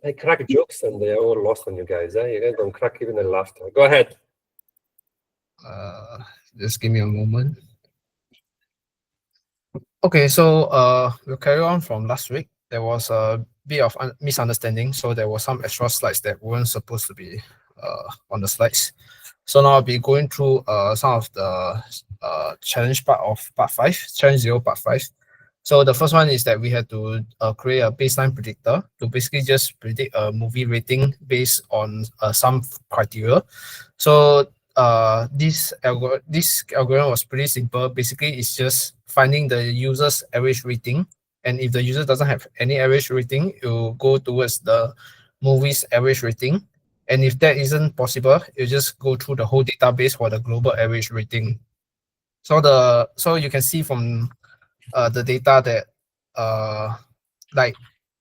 I crack jokes and they're all lost on you guys. You guys don't crack even a laughter. Go ahead. Just give me a moment. Okay, so we'll carry on from last week. There was a bit of misunderstanding, so there were some extra slides that weren't supposed to be on the slides. So now I'll be going through some of the challenge part of part 5, challenge 0 part 5. So the first one is that we had to create a baseline predictor to basically just predict a movie rating based on some criteria. So this algorithm was pretty simple. Basically, it's just finding the user's average rating, and if the user doesn't have any average rating, it will go towards the movie's average rating. And if that isn't possible, you just go through the whole database for the global average rating. So you can see from the data that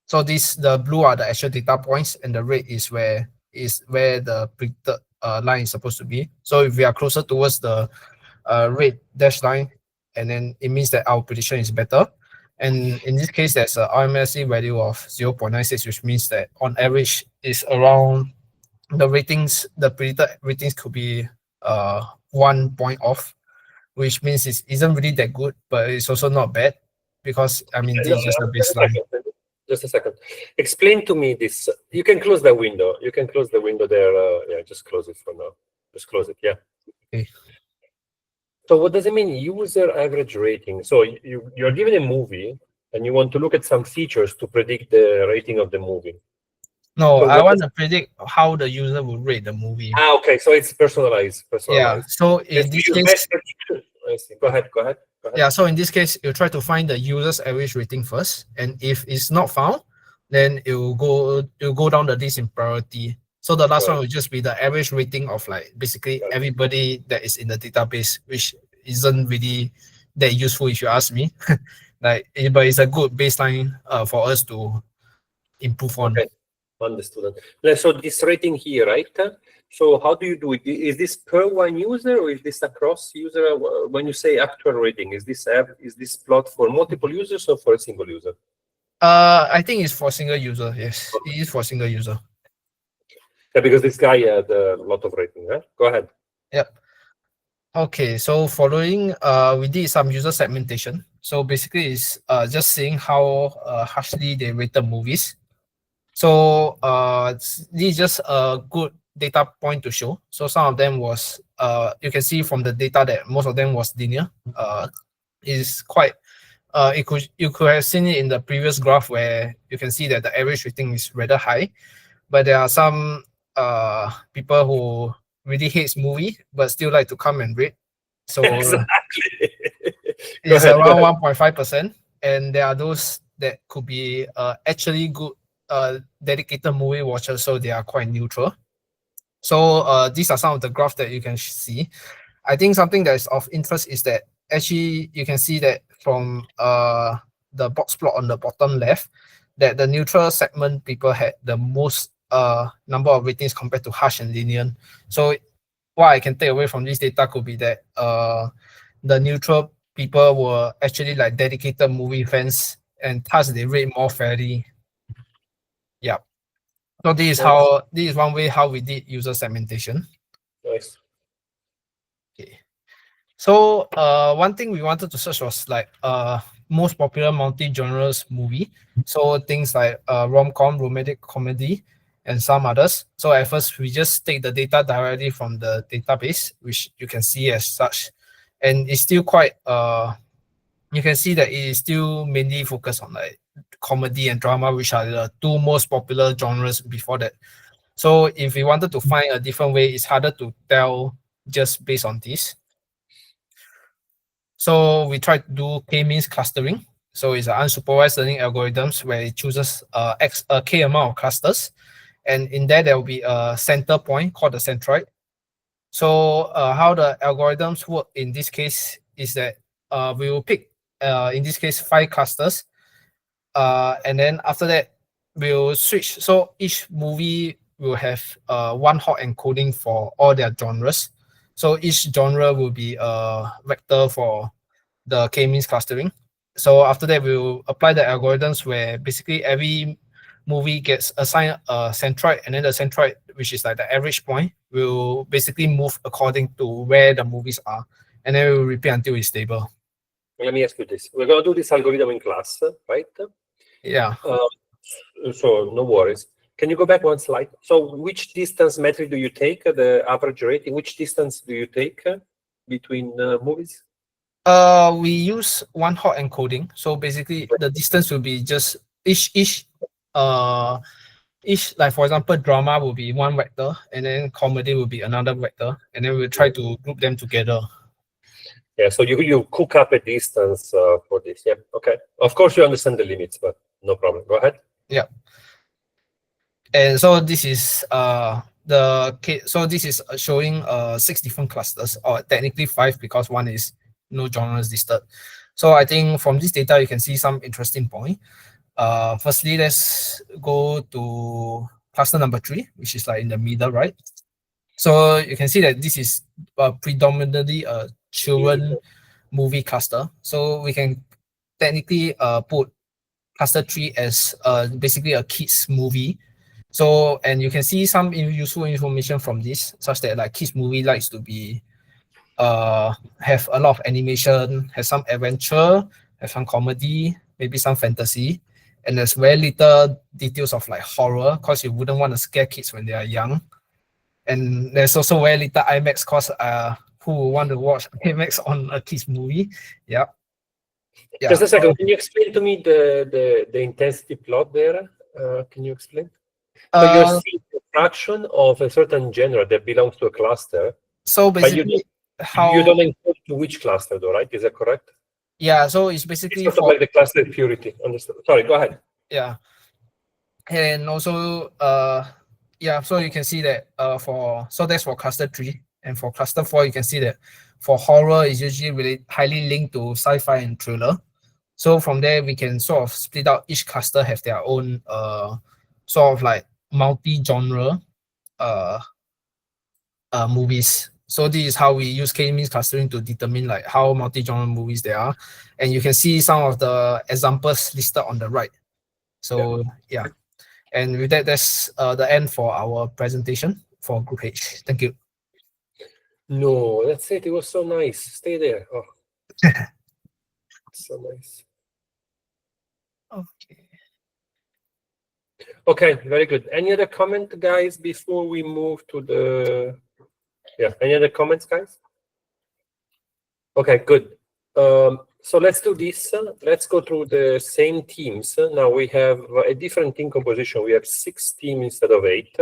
the blue are the actual data points, and the red is where the predicted line is supposed to be. So if we are closer towards the red dashed line, and then it means that our prediction is better. And in this case, there's a RMSE value of 0.96, which means that on average is around the predicted ratings could be 1 point off, which means it isn't really that good, but it's also not bad because this is just a baseline. Just a second. Explain to me this. You can close the window. You can close the window there. Yeah, just close it for now. Just close it. Yeah. Okay. So what does it mean, user average rating? So you're given a movie and you want to look at some features to predict the rating of the movie. No, so I want to predict how the user will rate the movie. Okay, so it's personalized. Yeah. So in this case, go ahead. Yeah. So in this case, you try to find the user's average rating first, and if it's not found, then it will go down the list in priority. So the last one will just be the average rating of basically everybody that is in the database, which isn't really that useful if you ask me. But it's a good baseline for us to improve on. Okay. Understood. So this rating here, right? So how do you do it? Is this per one user or is this across user? When you say actual rating, is this plot for multiple users or for a single user? I think it's for single user. Yes, it is for single user. Yeah, because this guy had a lot of rating, right? Go ahead. Yep. Okay, so following, we did some user segmentation. So basically, it's just seeing how harshly they rated movies. So this is just a good data point to show. So some of them was, you can see from the data that most of them was linear. Is quite, you could have seen it in the previous graph where you can see that the average rating is rather high, but there are some people who really hates movie but still like to come and rate. So exactly. It's around 1.5%, and there are those that could be actually good dedicated movie watchers, so they are quite neutral. So these are some of the graphs that you can see. I think something that is of interest is that actually you can see that from the box plot on the bottom left, that the neutral segment people had the most number of ratings compared to harsh and lenient. So what I can take away from this data could be that the neutral people were actually dedicated movie fans, and thus they rate more fairly. Yeah. So this is one way how we did user segmentation. Nice. Okay. So one thing we wanted to search was most popular multi-genres movie. So things like rom-com, romantic comedy, and some others. So at first we just take the data directly from the database, which you can see as such, and it's still quite you can see that it is still mainly focused on comedy and drama, which are the two most popular genres before that. So if we wanted to find a different way, it's harder to tell just based on this. So we try to do k-means clustering. So it's an unsupervised learning algorithms where it chooses a k amount of clusters, and in there will be a center point called the centroid. So how the algorithms work in this case is that we will pick in this case 5 clusters, and then after that we'll switch. So each movie will have one hot encoding for all their genres. So each genre will be a vector for the k-means clustering. So after that, we'll apply the algorithms where basically every movie gets assigned a centroid, and then the centroid, which is like the average point, will basically move according to where the movies are, and then it will repeat until it's stable. Let me ask you this. We're going to do this algorithm in class, right? Yeah. So no worries. Can you go back one slide? So which distance metric do you take, the average rating? Which distance do you take between movies? We use one hot encoding. So basically the distance will be just each like for example drama will be one vector, and then comedy will be another vector, and then we'll try to group them together. Yeah, so you cook up a distance for this. Yeah, okay. Of course you understand the limits, but no problem. Go ahead. Yeah. And so this is this is showing 6 different clusters, or technically 5 because one is no genres listed. So I think from this data you can see some interesting point. Firstly, let's go to cluster number 3, which is like in the middle, right? So you can see that this is predominantly a children movie cluster. So we can technically put cluster 3 as basically a kids movie. So, and you can see some useful information from this, such that like kids movie likes to be have a lot of animation, have some adventure, have some comedy, maybe some fantasy, and there's very little details of like horror, because you wouldn't want to scare kids when they are young. And there's also very little IMAX, because who would want to watch IMAX on a kids movie? Yeah. Just a second. Can you explain to me the intensity plot there? Can you explain? So you're seeing a fraction of a certain genre that belongs to a cluster. So basically, you don't include to which cluster, though, right? Is that correct? Yeah. So it's basically it's sort of like the cluster purity. Understood. Sorry. Go ahead. Yeah. And also, yeah. So you can see that that's for cluster 3, and for cluster 4, you can see that for horror is usually really highly linked to sci-fi and thriller. So from there, we can sort of split out each cluster have their own sort of like multi-genre movies. So this is how we use K-means clustering to determine like how multi-genre movies they are. And you can see some of the examples listed on the right. So yeah. And with that, that's the end for our presentation for Group H. Thank you. No, that's it. It was so nice. Stay there. Oh. So nice. Okay. Okay, very good. Any other comment, guys, before we move to the... Yeah, any other comments, guys? Okay, good. So let's do this. Let's go through the same teams. Now we have a different team composition. We have 6 teams instead of 8.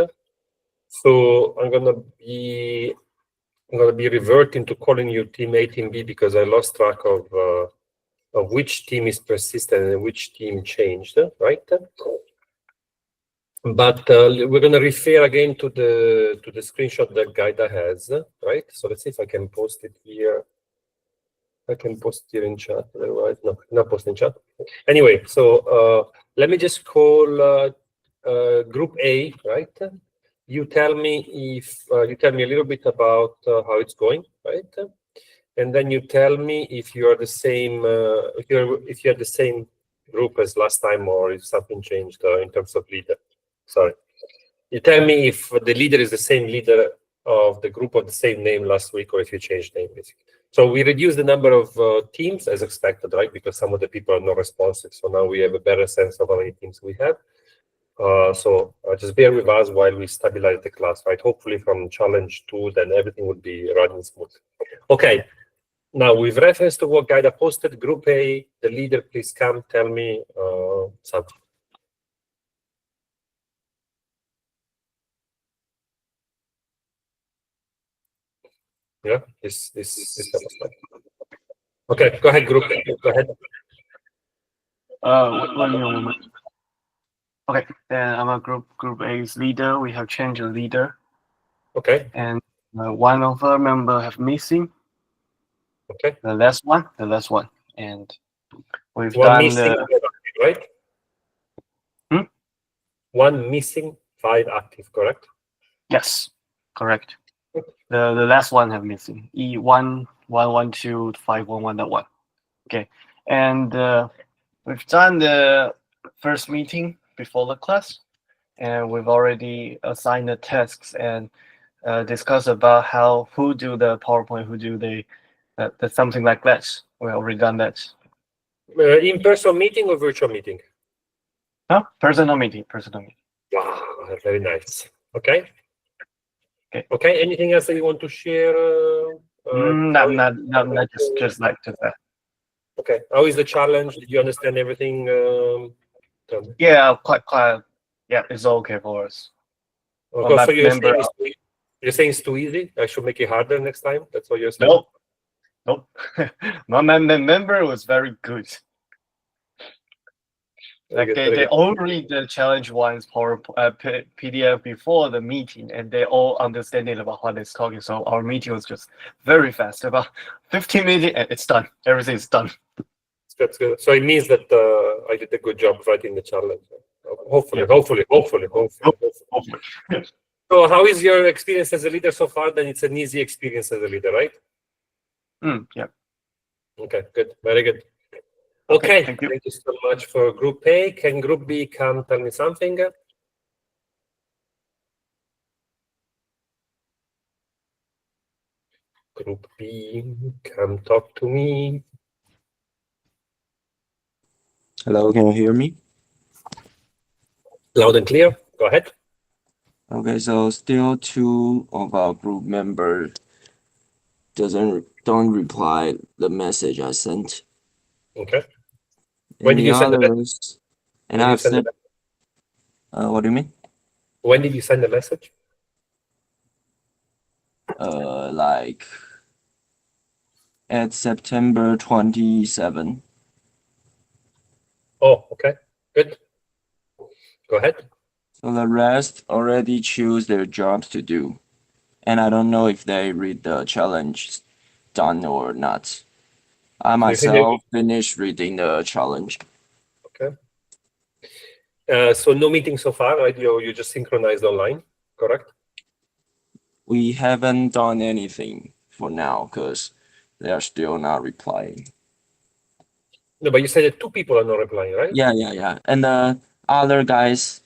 So I'm gonna be reverting to calling you team A, team B, because I lost track of which team is persistent and which team changed, right? But we're going to refer again to the screenshot that Gaida has, right? So let's see if I can post it here. I can post it here in chat. Otherwise, no, not post in chat. Anyway, so let me just call Group A, right? You tell me if you tell me a little bit about how it's going, right? And then you tell me if you are the same, if you are the same group as last time, or if something changed in terms of leader. Sorry. You tell me if the leader is the same leader of the group of the same name last week, or if you changed name, basically. So we reduced the number of teams as expected, right? Because some of the people are not responsive. So now we have a better sense of how many teams we have. So just bear with us while we stabilize the class, right? Hopefully from challenge 2, then everything would be running smooth. Okay. Now, with reference to what Gaida posted, Group A, the leader, please come tell me something. Yeah, this okay, go ahead, Group A. Go ahead. One moment. Okay, then I'm a Group A's leader. We have changed the leader. Okay. And one of the member have missing. Okay. The last one, and we've one done missing, right? One missing, 5 active, correct? Yes, correct. The last one have missing E11125111 that one. Okay, and we've done the first meeting before the class, and we've already assigned the tasks and discussed about who do the PowerPoint, who do the something like that. We already done that. In-person meeting or virtual meeting? Huh? Personal meeting. Wow, very nice. Okay. Okay. Okay. Anything else that you want to share? Not just like that. Okay. How is the challenge? Did you understand everything? Yeah, quite. Yeah, it's okay for us. Okay, so you're saying it's too easy? I should make it harder next time? That's what you're saying? Nope. My member was very good. Like they all read the challenge one's PDF before the meeting, and they all understanding about what it's talking. So our meeting was just very fast, about 15 minutes, and it's done. Everything's done. That's good. So it means that I did a good job writing the challenge. Hopefully. So how is your experience as a leader so far? Then it's an easy experience as a leader, right? Yeah. Okay, good. Very good. Okay, thank you. Thank you so much for Group A. Can Group B come tell me something? Group B, come talk to me. Hello, can you hear me? Loud and clear. Go ahead. Okay, so still two of our group members don't reply the message I sent. Okay. And When did the you send the others, and I've sent. What do you mean? When did you send the message? Like at September 27. Oh, okay. Good. Go ahead. So the rest already choose their jobs to do. And I don't know if they read the challenge done or not. I myself finished reading the challenge. Okay. So no meeting so far, right? You just synchronized online, correct? We haven't done anything for now because they are still not replying. No, but you said that two people are not replying, right? Yeah. And the other guys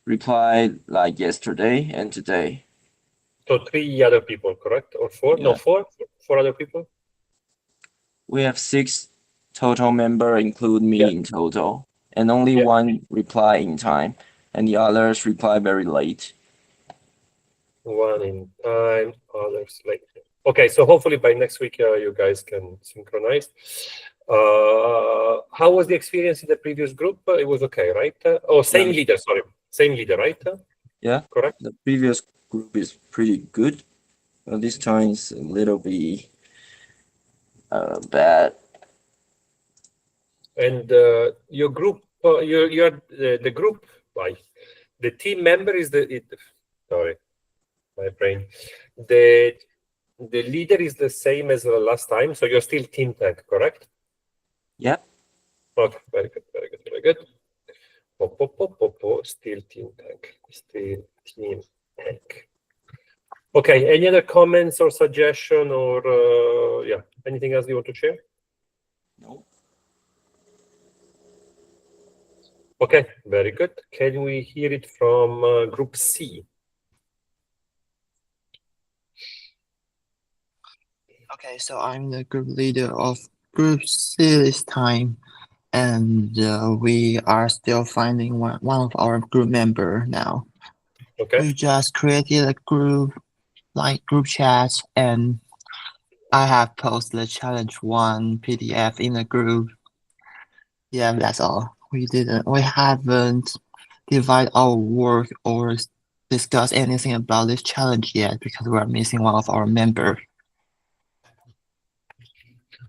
replied like yesterday and today. So three other people, correct? Or four? Yeah. No, four other people. We have 6 total members, include me in total, and only one reply in time, and the others reply very late. One in time, others late. Okay, so hopefully by next week you guys can synchronize. How was the experience in the previous group? It was okay, right? Same leader, sorry. Same leader, right? Yeah, correct. The previous group is pretty good, but this time it's a little bit bad. And your group, you're the group, like the team member is sorry, my brain. The leader is the same as the last time, so you're still team tank, correct? Yeah. Okay, very good. Still team tank. Okay, any other comments or suggestion or anything else you want to share? No. Okay, very good. Can we hear it from Group C? Okay, so I'm the group leader of Group C this time, and we are still finding one of our group member now. Okay. We just created a group, like group chat, and I have posted the challenge one PDF in the group. Yeah, that's all. We haven't divided our work or discussed anything about this challenge yet because we are missing one of our members.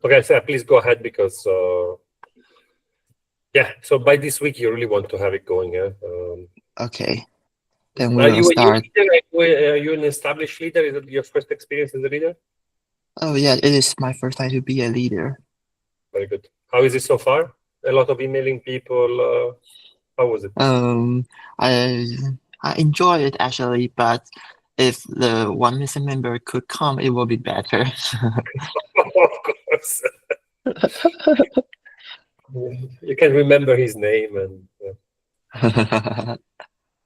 Okay, so please go ahead because so by this week you really want to have it going. Okay, then we will start. Are you an established leader? Is it your first experience as a leader? Oh yeah, it is my first time to be a leader. Very good. How is it so far? A lot of emailing people. How was it? I enjoy it actually, but if the one missing member could come, it will be better. Of course. You can remember his name and. I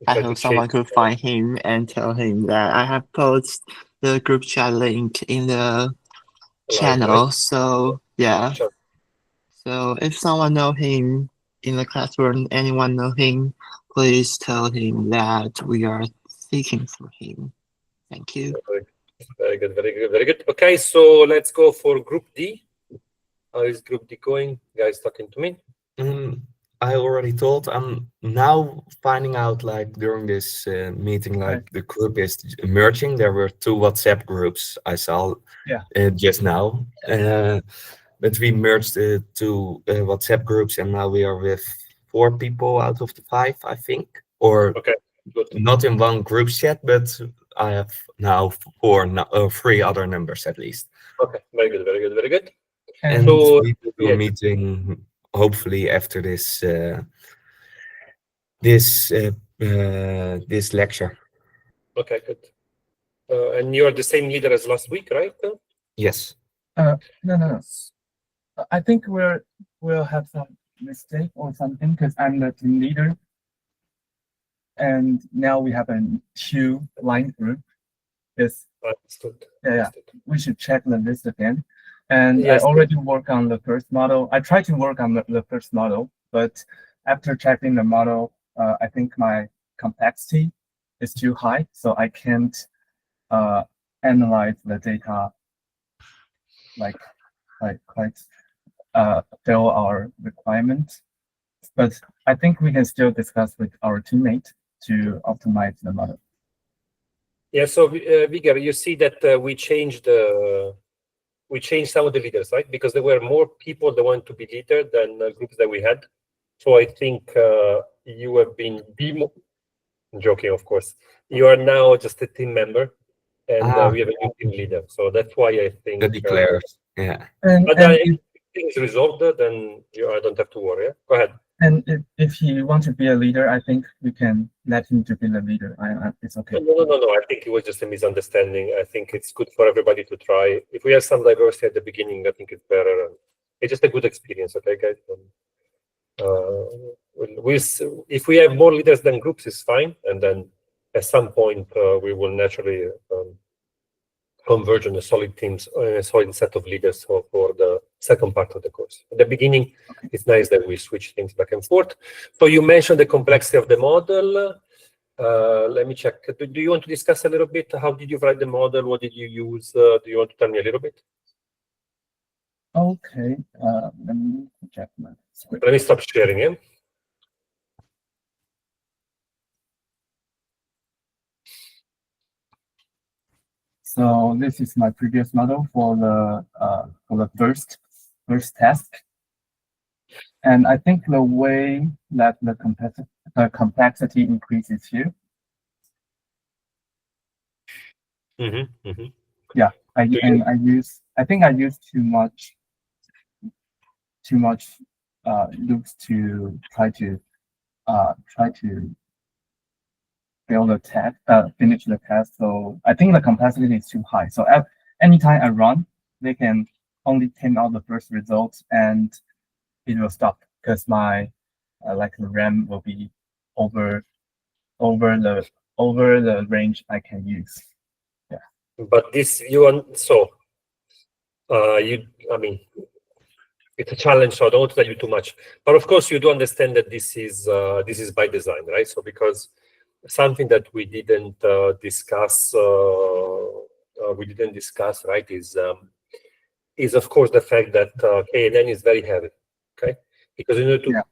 Try to hope someone change could find him and tell him that I have posted the group chat link in the live, channel. right? So yeah. Sure. So if someone know him in the classroom, anyone know him, please tell him that we are seeking for him. Thank you. Very good, very good, very good. Okay, so let's go for Group D. How is Group D going? Guys talking to me? I already told. I'm now finding out, like during this meeting, like the group is emerging. There were 2 WhatsApp groups I saw just now, but we merged 2 WhatsApp groups, and now we are with 4 people out of the 5, I think, or Okay, good. not in one group chat, but I have now 3 other numbers at least. Okay, very good, very good, very good. And so, we will do a meeting hopefully after this this lecture. Okay, good. And you are the same leader as last week, right? Yes. No. I think we'll have some mistake or something because I'm the team leader, and now we have a 2 line group. Yes. Understood. Yeah. Understood. We should check the list again. And Yes. I already work on the first model. I tried to work on the first model, but after checking the model, I think my complexity is too high, so I can't analyze the data like quite fill our requirements. But I think we can still discuss with our teammate to optimize the model. Yeah. So, Vigar, you see that we changed some of the leaders, right? Because there were more people that want to be leader than groups that we had. So I think you have been I'm joking, of course. You are now just a team member, and we have a new team leader. So that's why I think The declares. Yeah. But if things resolved, then I don't have to worry. Yeah? Go ahead. And if he wants to be a leader, I think we can let him to be the leader. It's okay. No. I think it was just a misunderstanding. I think it's good for everybody to try. If we have some diversity at the beginning, I think it's better. It's just a good experience, okay, guys? If we have more leaders than groups, it's fine. And then at some point, we will naturally converge on a solid set of leaders for the second part of the course. At the beginning, it's nice that we switch things back and forth. So you mentioned the complexity of the model. Let me check. Do you want to discuss a little bit? How did you write the model? What did you use? Do you want to tell me a little bit? Okay. Let me check my script. Let me stop sharing it. So this is my previous model for the first task, and I think the way that the complexity increases here. Yeah, I think I used too much loops to try to fail the test, finish the test. So I think the complexity is too high. So anytime I run, they can only print out the first result and it will stop because my like the RAM will be over the range I can use. Yeah. But this I mean, it's a challenge, so I don't want to tell you too much. But of course, you do understand that this is by design, right? So because something that we didn't discuss, right, is of course the fact that KNN is very heavy, okay? Because in order to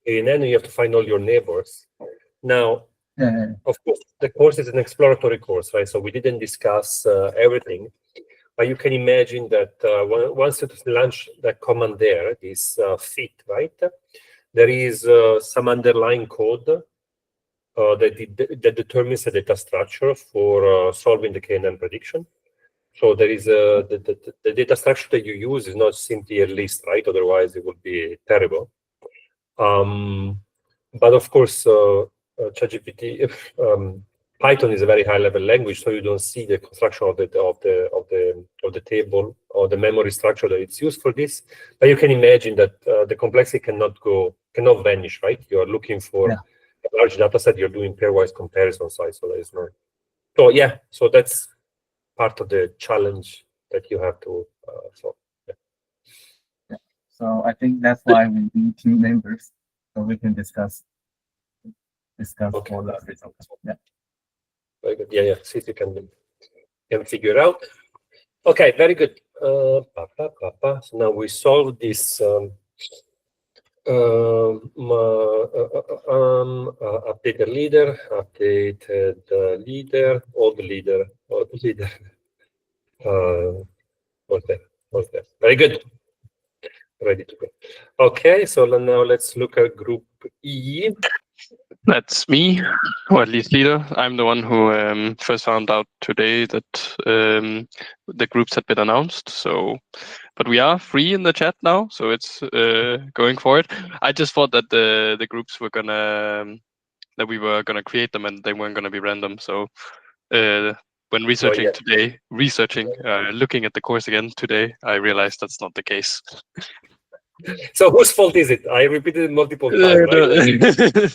KNN, you have to find all your neighbors. Now, of course, the course is an exploratory course, right? So we didn't discuss everything, but you can imagine that once you launch the command there, this fit, right? There is some underlying code that determines the data structure for solving the KNN prediction. So there is the data structure that you use is not simply a list, right? Otherwise, it would be terrible. But of course, ChatGPT, Python is a very high-level language, so you don't see the construction of the table or the memory structure that it's used for this. But you can imagine that the complexity cannot vanish, right? You are looking for a large data set, you're doing pairwise comparison size, so there is no. So yeah, so that's part of the challenge that you have to solve. Yeah. So I think that's why we need team members so we can discuss Okay. all the results. Yeah. Very good. Yeah. See if you can figure out. Okay, very good. So now we solve this updated leader, old leader. What's that? Very good. Ready to go. Okay, so now let's look at group E. That's me, or at least leader. I'm the one who first found out today that the groups had been announced. So, but we are free in the chat now, so it's going forward. I just thought that the groups were gonna that we were gonna create them and they weren't gonna be random. So, when researching today, looking at the course again today, I realized that's not the case. So whose fault is it? I repeated it multiple times, right?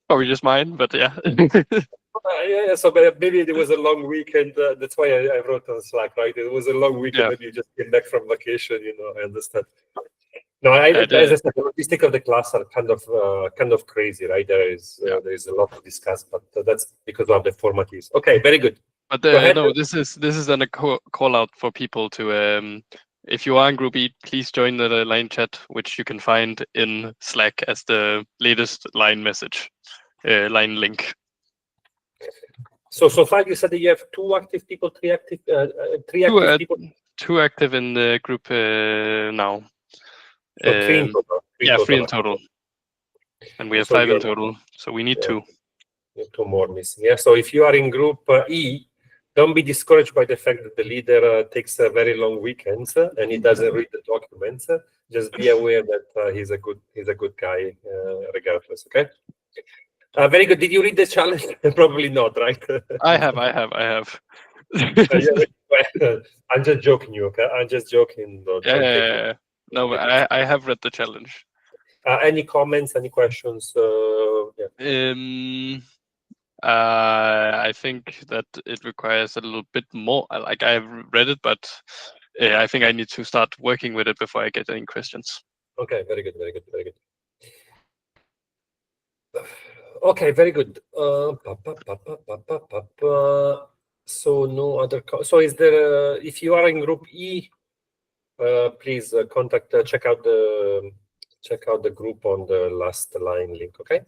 Probably just mine, but yeah. Yeah, so maybe it was a long weekend. That's why I wrote on Slack, right? It was a long weekend. Yeah. Maybe you just came back from vacation, I understand. No, as I said, the logistics of the class are kind of crazy, right? There is a lot to discuss, but that's because of the format is. Okay, very good. But no, this is then a call out for people to if you are in Group E, please join the line chat, which you can find in Slack as the latest line message, line link. So far you said that you have 2 active people, 3 active, 3 active people. 2 active in the group now. So 3 in total. 3 in total. And we have 5 in total, so we need 2. You have 2 more missing. Yeah. So if you are in Group E, don't be discouraged by the fact that the leader takes a very long weekends and he doesn't read the documents. Just be aware that he's a good guy regardless. Okay. Very good. Did you read the challenge? Probably not, right? I have. I'm just joking, you. Okay, I'm just joking. Yeah. No, I have read the challenge. Any comments? Any questions? I think that it requires a little bit more. Like I've read it, but I think I need to start working with it before I get any questions. Okay, very good. Okay, very good. So no other. So is there? If you are in Group E, please check out the group on the last line link. Okay.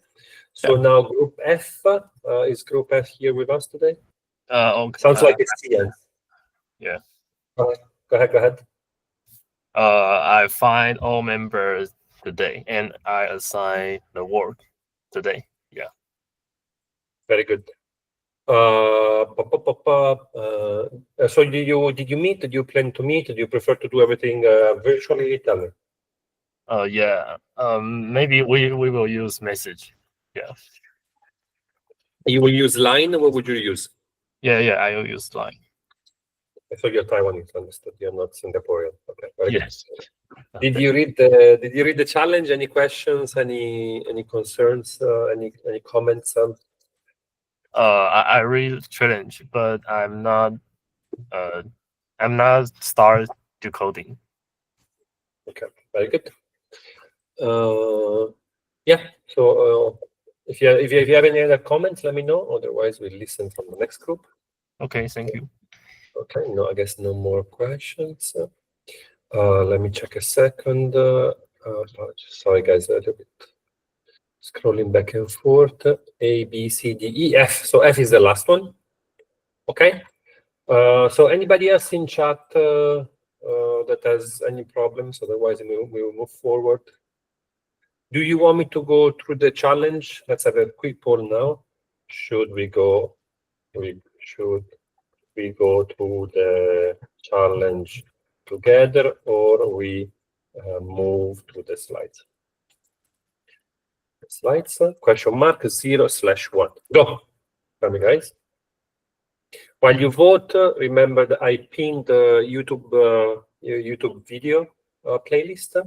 So now Group F, is Group F here with us today? Okay. Sounds like it's Ian. Yeah. Go ahead. I find all members today, and I assign the work today. Yeah. Very good. So did you meet? Did you plan to meet? Did you prefer to do everything virtually? Tell me. Yeah. Maybe we will use message. Yeah. You will use Line, or what would you use? Yeah. I will use Line. So you're Taiwanese, understood. You're not Singaporean. Okay. Very yes. Good. Did you read the challenge? Any questions? Any concerns? Any comments? I read challenge, but I'm not start decoding. Okay. Very good. Yeah. So if you have any other comments, let me know. Otherwise, we'll listen from the next group. Okay. Thank you. Okay. No, I guess no more questions. Let me check a second. Sorry, guys, a little bit scrolling back and forth. A, B, C, D, E, F. So F is the last one. Okay. So anybody else in chat that has any problems? Otherwise, we will move forward. Do you want me to go through the challenge? Let's have a quick poll now. Should we go through the challenge together, or we move to the slides? Question mark 0/1. Go. Tell me, guys. While you vote, remember that I pinned the YouTube video playlist.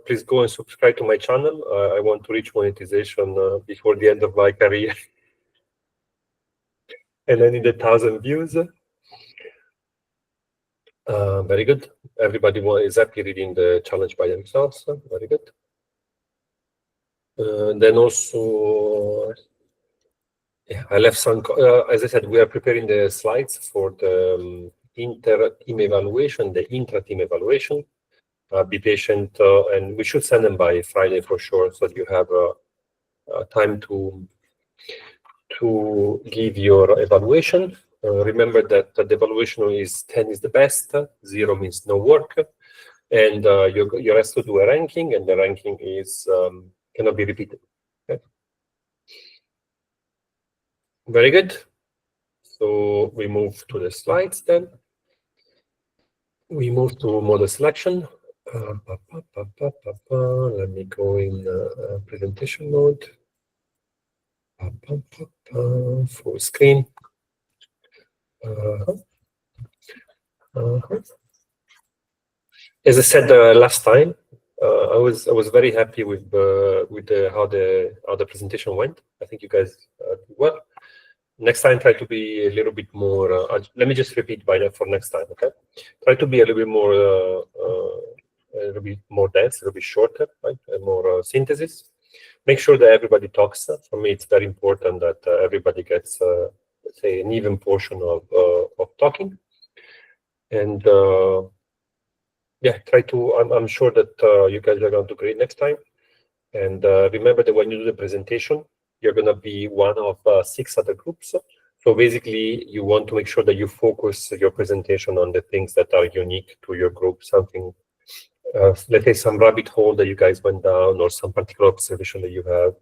Please go and subscribe to my channel. I want to reach monetization before the end of my career. And I need 1,000 views. Very good. Everybody is happy reading the challenge by themselves. Very good. Then also, yeah, I left some, as I said, we are preparing the slides for the inter-team evaluation, the intra-team evaluation. Be patient, and we should send them by Friday for sure, so that you have time to give your evaluation. Remember that the evaluation is 10 is the best, 0 means no work, and you have to do a ranking, and the ranking is cannot be repeated. Okay. Very good. So we move to the slides then. We move to model selection. Let me go in presentation mode. Full screen. As I said last time, I was very happy with how the presentation went. I think you guys did well. Next time, try to be a little bit more. Let me just repeat by that for next time. Okay, try to be a little bit more, dense, a little bit shorter, right? And more synthesis. Make sure that everybody talks. For me, it's very important that everybody gets, let's say, an even portion of talking. And yeah, try to. I'm sure that you guys are going to do great next time. And remember that when you do the presentation, you're going to be one of 6 other groups. So basically, you want to make sure that you focus your presentation on the things that are unique to your group, something, let's say, some rabbit hole that you guys went down or some particular observation that you have.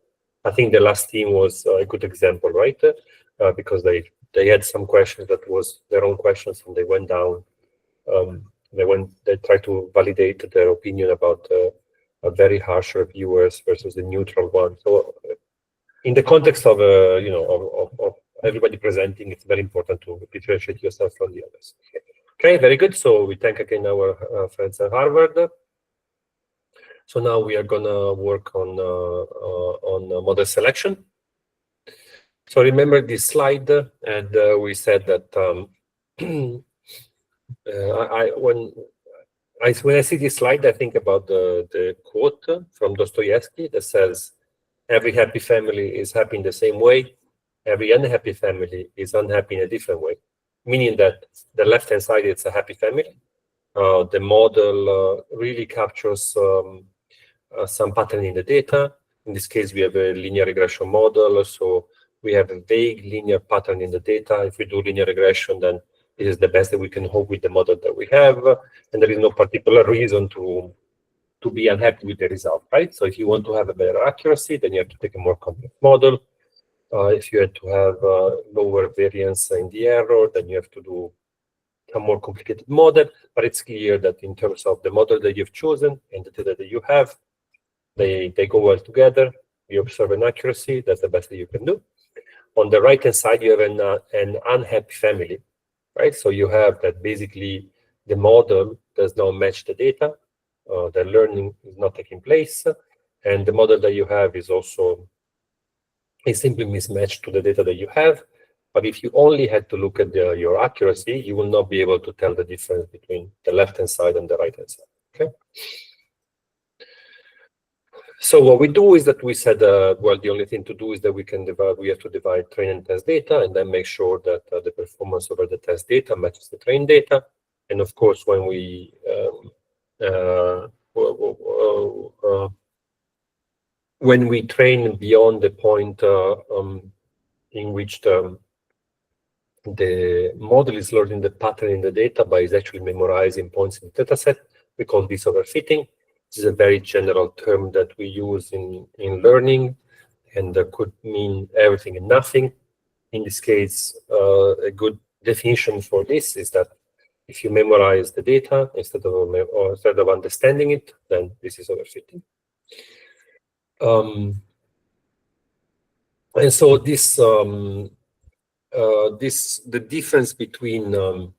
I think the last team was a good example, right? Because they had some questions that was their own questions, and they went down. They tried to validate their opinion about very harsh reviewers versus the neutral one. So in the context of of everybody presenting, it's very important to differentiate yourself from the others. Okay, very good. So we thank again our friends at Harvard. So now we are gonna work on model selection. So remember this slide, and we said that when I see this slide, I think about the quote from Dostoevsky that says, "Every happy family is happy in the same way. Every unhappy family is unhappy in a different way." Meaning that the left-hand side, it's a happy family. The model really captures some pattern in the data. In this case, we have a linear regression model. So we have a vague linear pattern in the data. If we do linear regression, then it is the best that we can hope with the model that we have. And there is no particular reason to be unhappy with the result, right? So if you want to have a better accuracy, then you have to take a more complex model. If you had to have lower variance in the error, then you have to do a more complicated model. But it's clear that in terms of the model that you've chosen and the data that you have, they go well together. You observe an accuracy. That's the best that you can do. On the right-hand side, you have an unhappy family, right? So you have that basically the model does not match the data. The learning is not taking place. And the model that you have is also simply mismatched to the data that you have. But if you only had to look at your accuracy, you will not be able to tell the difference between the left-hand side and the right-hand side, okay? So what we do is that we said, well, the only thing to do is that we have to divide train and test data, and then make sure that the performance over the test data matches the train data. And of course, when we train beyond the point in which the model is learning the pattern in the data, but is actually memorizing points in the data set, we call this overfitting. This is a very general term that we use in learning, and that could mean everything and nothing. In this case, a good definition for this is that if you memorize the data instead of understanding it, then this is overfitting. And so the difference between the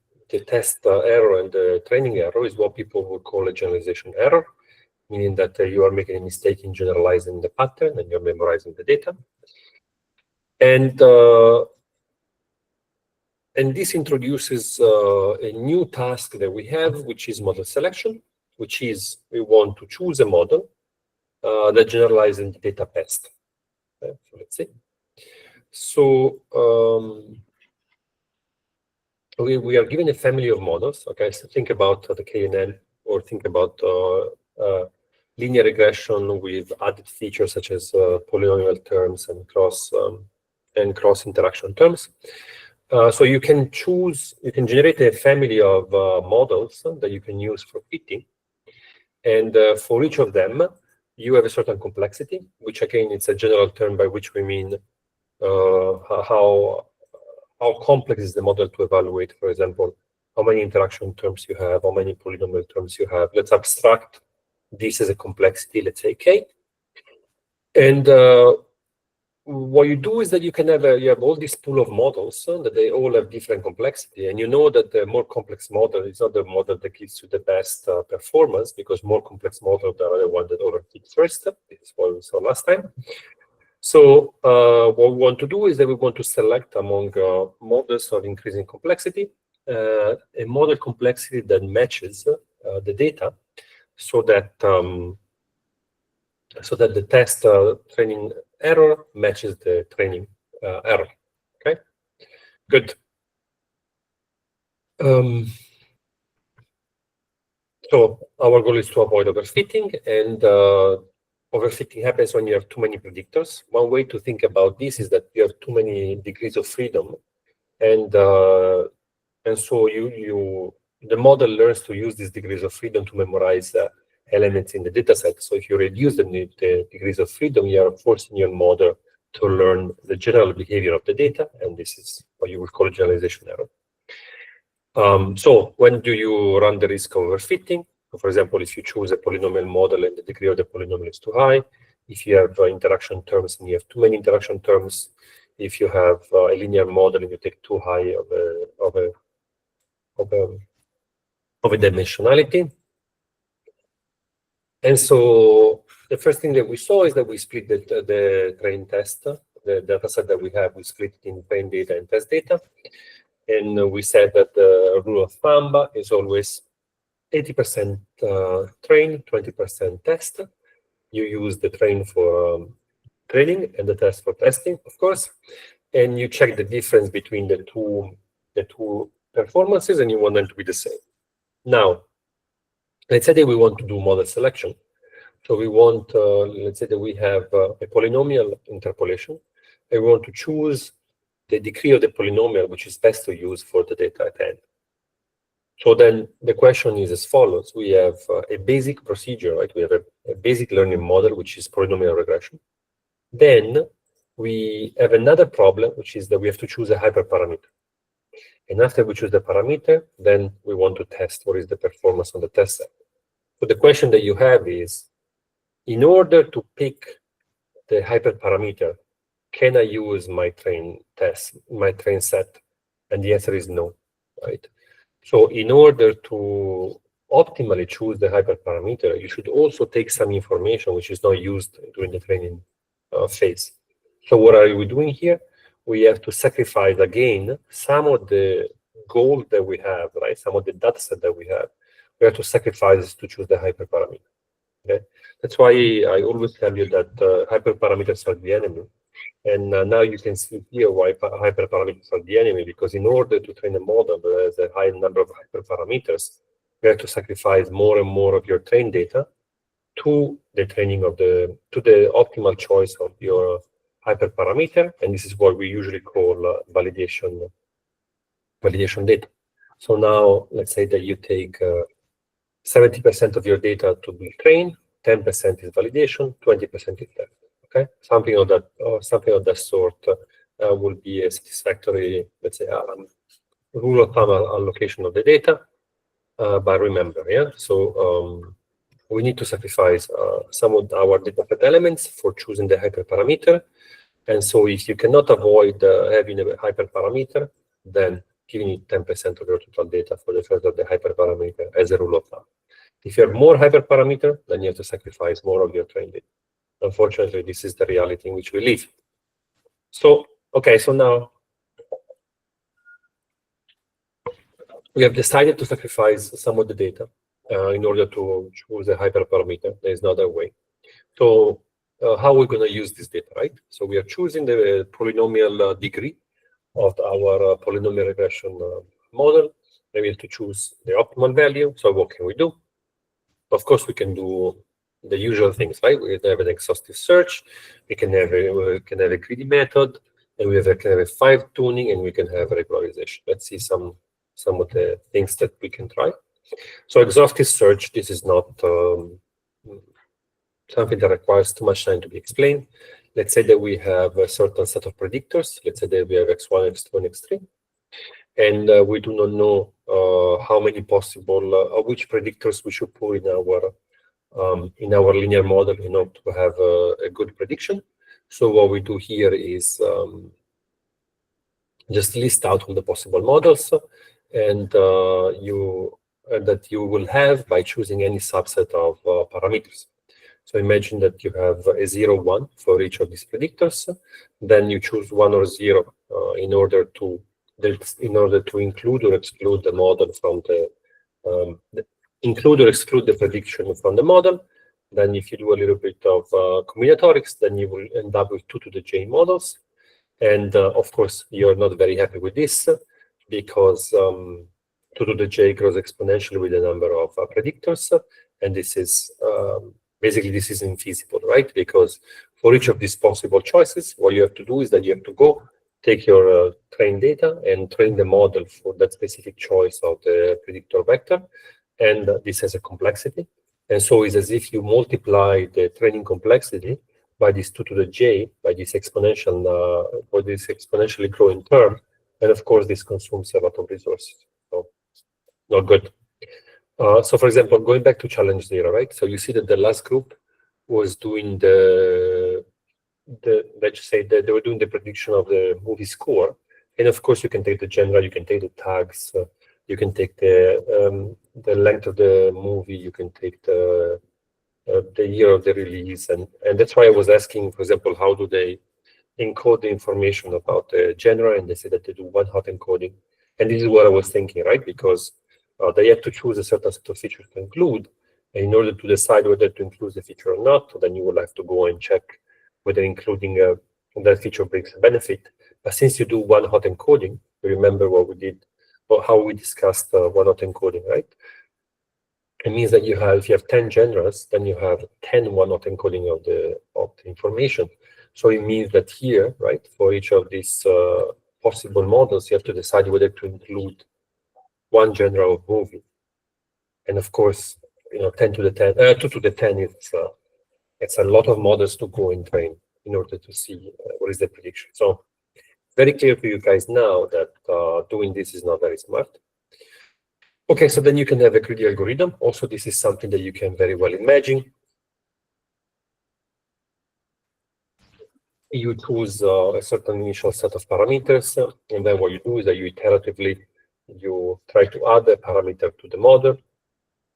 test error and the training error is what people would call a generalization error. meaning that you are making a mistake in generalizing the pattern and you're memorizing the data. And this introduces a new task that we have, which is model selection, which is we want to choose a model that generalizes the data best. So let's see. So we are given a family of models. Okay, so think about the KNN, or think about linear regression with added features such as polynomial terms and cross interaction terms. So you can generate a family of models that you can use for fitting. And for each of them, you have a certain complexity, which again, it's a general term by which we mean how complex is the model to evaluate. For example, how many interaction terms you have, how many polynomial terms you have. Let's abstract this as a complexity, let's say K. And what you do is that you can have you have all this pool of models that they all have different complexity, and you know that the more complex model is not the model that gives you the best performance, because more complex models are the one that overfit first. This is what we saw last time. So what we want to do is that we want to select among models of increasing complexity a model complexity that matches the data, so that the test training error matches the training error. Okay, good. So our goal is to avoid overfitting, and overfitting happens when you have too many predictors. One way to think about this is that you have too many degrees of freedom, and so the model learns to use these degrees of freedom to memorize elements in the data set. So if you reduce the degrees of freedom, you are forcing your model to learn the general behavior of the data, and this is what you would call a generalization error. So when do you run the risk of overfitting? For example, if you choose a polynomial model and the degree of the polynomial is too high, if you have interaction terms and you have too many interaction terms, if you have a linear model and you take too high of a dimensionality. And so the first thing that we saw is that we split the train test, the data set that we have, we split it in train data and test data. And we said that the rule of thumb is always 80% train, 20% test. You use the train for training and the test for testing, of course. And you check the difference between the two performances, and you want them to be the same. Now, let's say that we want to do model selection. So we want, let's say that we have a polynomial interpolation, and we want to choose the degree of the polynomial which is best to use for the data at hand. So then the question is as follows. We have a basic procedure, right? We have a basic learning model, which is polynomial regression. Then we have another problem, which is that we have to choose a hyperparameter. And after we choose the parameter, then we want to test what is the performance on the test set. So the question that you have is, in order to pick the hyperparameter, can I use my train set? And the answer is no, right? So in order to optimally choose the hyperparameter, you should also take some information which is not used during the training phase. So what are we doing here? We have to sacrifice again some of the goal that we have, right? Some of the data set that we have. We have to sacrifice to choose the hyperparameter. Okay, that's why I always tell you that hyperparameters are the enemy. And now you can see here why hyperparameters are the enemy, because in order to train a model that has a high number of hyperparameters, you have to sacrifice more and more of your trained data to the training of to the optimal choice of your hyperparameter, and this is what we usually call validation data. So now let's say that you take 70% of your data to be trained, 10% is validation, 20% is test. Okay, something of that sort will be a satisfactory, let's say, rule of thumb allocation of the data. But remember, yeah, so we need to sacrifice some of our data set elements for choosing the hyperparameter. And so if you cannot avoid having a hyperparameter, then giving it 10% of your total data for the choice of the hyperparameter as a rule of thumb. If you have more hyperparameter, then you have to sacrifice more of your trained data. Unfortunately, this is the reality in which we live. So, okay, so now we have decided to sacrifice some of the data in order to choose a hyperparameter. There is no other way. So how are we going to use this data, right? So we are choosing the polynomial degree of our polynomial regression model. And we have to choose the optimal value. So what can we do? Of course, we can do the usual things, right? We can have an exhaustive search. We can have a greedy method, and we can have a fine tuning, and we can have regularization. Let's see some of the things that we can try. So exhaustive search, this is not something that requires too much time to be explained. Let's say that we have a certain set of predictors. Let's say that we have x1, x2, and x3. And we do not know how many possible, which predictors we should put in our linear model in order to have a good prediction. So what we do here is just list out all the possible models and that you will have by choosing any subset of parameters. So imagine that you have a 0, 1 for each of these predictors. Then you choose 1 or 0 in order to include or exclude the model from include or exclude the prediction from the model. Then if you do a little bit of combinatorics, then you will end up with 2 to the j models. And of course, you're not very happy with this because 2 to the j grows exponentially with the number of predictors. And this is basically, this is infeasible, right? Because for each of these possible choices, what you have to do is that you have to go take your trained data and train the model for that specific choice of the predictor vector. And this has a complexity. And so it's as if you multiply the training complexity by this 2 to the j, by this exponential, for this exponentially growing term. And of course, this consumes a lot of resources. So not good. So for example, going back to challenge 0, right? So you see that the last group was doing let's say that they were doing the prediction of the movie score. And of course, you can take the genre, you can take the tags, you can take the length of the movie, you can take the year of the release. And that's why I was asking, for example, how do they encode the information about the genre? And they said that they do one-hot encoding. And this is what I was thinking, right? Because they have to choose a certain set of features to include. And in order to decide whether to include the feature or not, then you will have to go and check whether including that feature brings a benefit. But since you do one-hot encoding, you remember what we did, or how we discussed one-hot encoding, right? It means that if you have 10 genres, then you have 10 one-hot encoding of the information. So it means that here, right, for each of these possible models, you have to decide whether to include one genre of movie. And of course, 10 to the 10, 2 to the 10 is it's a lot of models to go and train in order to see what is the prediction. So very clear for you guys now that doing this is not very smart. Okay, so then you can have a greedy algorithm. Also, this is something that you can very well imagine. You choose a certain initial set of parameters, and then what you do is that you iteratively try to add a parameter to the model.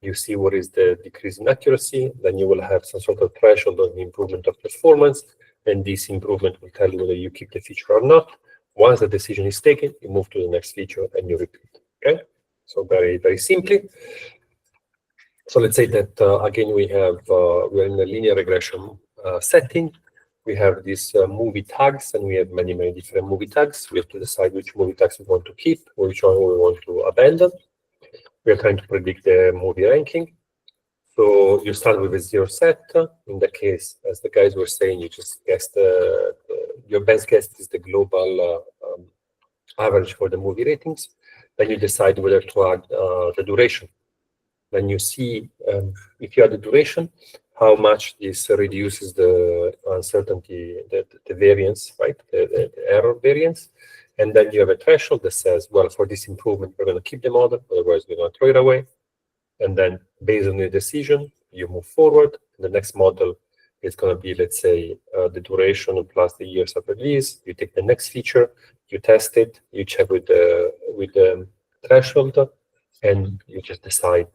You see what is the decrease in accuracy, then you will have some sort of threshold of improvement of performance, and this improvement will tell you whether you keep the feature or not. Once the decision is taken, you move to the next feature and you repeat. Okay, so very, very simply. So let's say that again we're in a linear regression setting. We have these movie tags, and we have many, many different movie tags. We have to decide which movie tags we want to keep, or which one we want to abandon. We are trying to predict the movie ranking. So you start with a 0 set. In the case, as the guys were saying, you just guess your best guess is the global average for the movie ratings. Then you decide whether to add the duration. Then you see if you add the duration, how much this reduces the uncertainty, the variance, right? The error variance. And then you have a threshold that says, well, for this improvement, we're going to keep the model, otherwise we're going to throw it away. And then based on the decision, you move forward. The next model is going to be, let's say, the duration plus the years of release. You take the next feature, you test it, you check with the threshold, and you just decide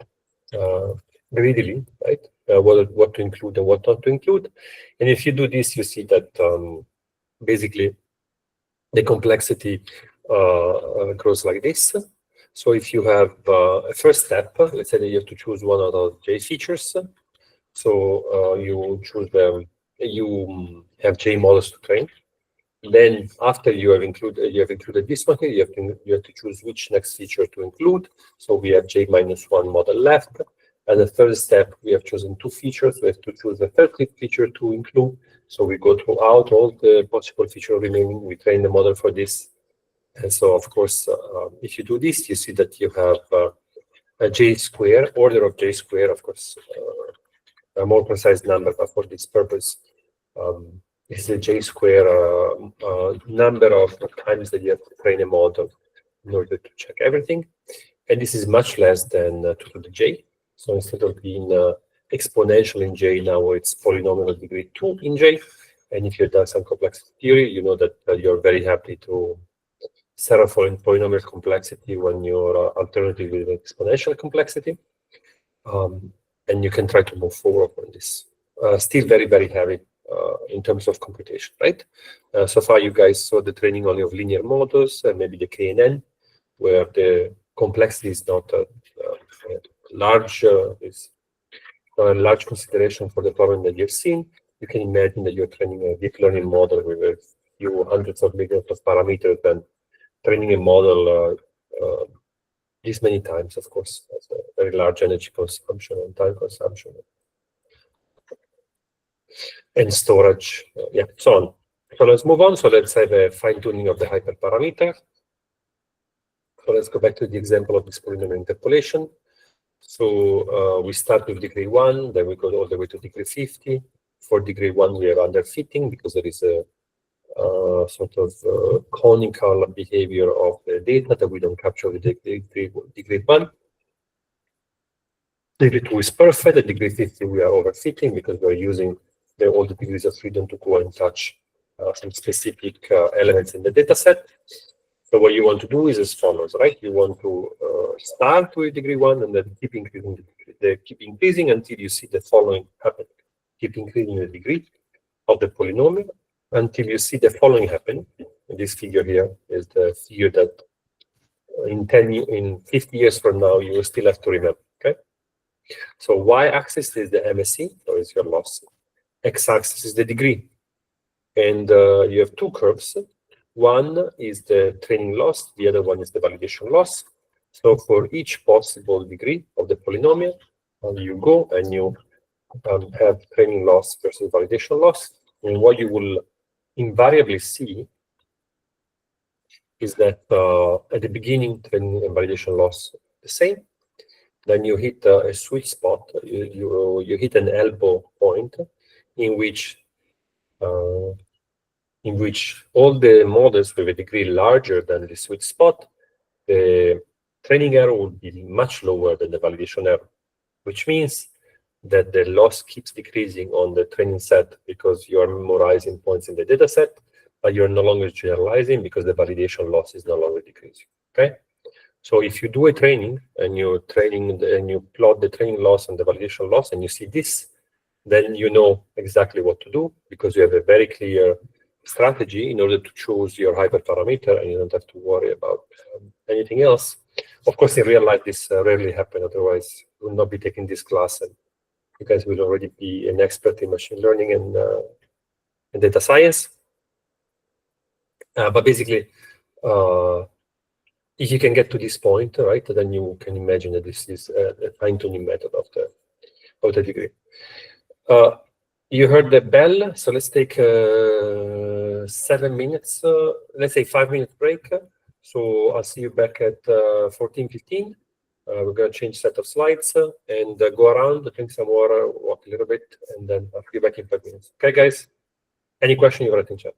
greedily, right? What to include and what not to include. And if you do this, you see that basically the complexity grows like this. So if you have a first step, let's say that you have to choose one out of J features. So you choose them, you have J models to train. Then after you have included this one here, you have to choose which next feature to include. So we have J minus one model left. As a third step, we have chosen two features. We have to choose the third feature to include. So we go throughout all the possible features remaining. We train the model for this. And so, of course, if you do this, you see that you have a J square, order of J square, of course, a more precise number, but for this purpose, is the J square number of times that you have to train a model in order to check everything. And this is much less than 2 to the J. So instead of being exponential in J, now it's polynomial of degree 2 in J. And if you've done some complexity theory, you know that you're very happy to settle for polynomial complexity when your alternative is exponential complexity. And you can try to move forward on this. Still very, very heavy in terms of computation, right? So far, you guys saw the training only of linear models and maybe the KNN, where the complexity is not large, is a large consideration for the problem that you've seen. You can imagine that you're training a deep learning model with a few hundreds of millions of parameters, and training a model this many times, of course, has a very large energy consumption and time consumption and storage, yeah, so on. So let's move on. So let's have a fine-tuning of the hyperparameter. So let's go back to the example of this polynomial interpolation. So we start with degree 1, then we go all the way to degree 50. For degree 1, we are underfitting because there is a sort of conical behavior of the data that we don't capture with degree 1. Degree 2 is perfect. At degree 50, we are overfitting because we're using all the degrees of freedom to go and touch some specific elements in the data set. So what you want to do is as follows, right? You want to start with degree 1 and then keep increasing until you see the following happen. Keep increasing the degree of the polynomial until you see the following happen. And this figure here is the figure that in 50 years from now, you will still have to remember, okay? So y-axis is the MSE, so it's your loss. X-axis is the degree. And you have two curves. One is the training loss, the other one is the validation loss. So for each possible degree of the polynomial, you go and you have training loss versus validation loss. And what you will invariably see is that at the beginning, training and validation loss the same. Then you hit a sweet spot. You hit an elbow point in which all the models with a degree larger than the sweet spot, the training error will be much lower than the validation error, which means that the loss keeps decreasing on the training set because you are memorizing points in the data set, but you're no longer generalizing because the validation loss is no longer decreasing. Okay. So if you do a training and you're training and you plot the training loss and the validation loss and you see this, then you know exactly what to do because you have a very clear strategy in order to choose your hyperparameter and you don't have to worry about anything else. Of course, in real life, this rarely happens. Otherwise, you will not be taking this class and you guys will already be an expert in machine learning and data science. But basically, if you can get to this point, right, then you can imagine that this is a fine-tuning method of the degree. You heard the bell, so let's take 7 minutes, let's say 5-minute break. So I'll see you back at 14:15. We're going to change set of slides and go around, drink some water, walk a little bit, and then I'll be back in 5 minutes. Okay, guys? Any question you write in chat?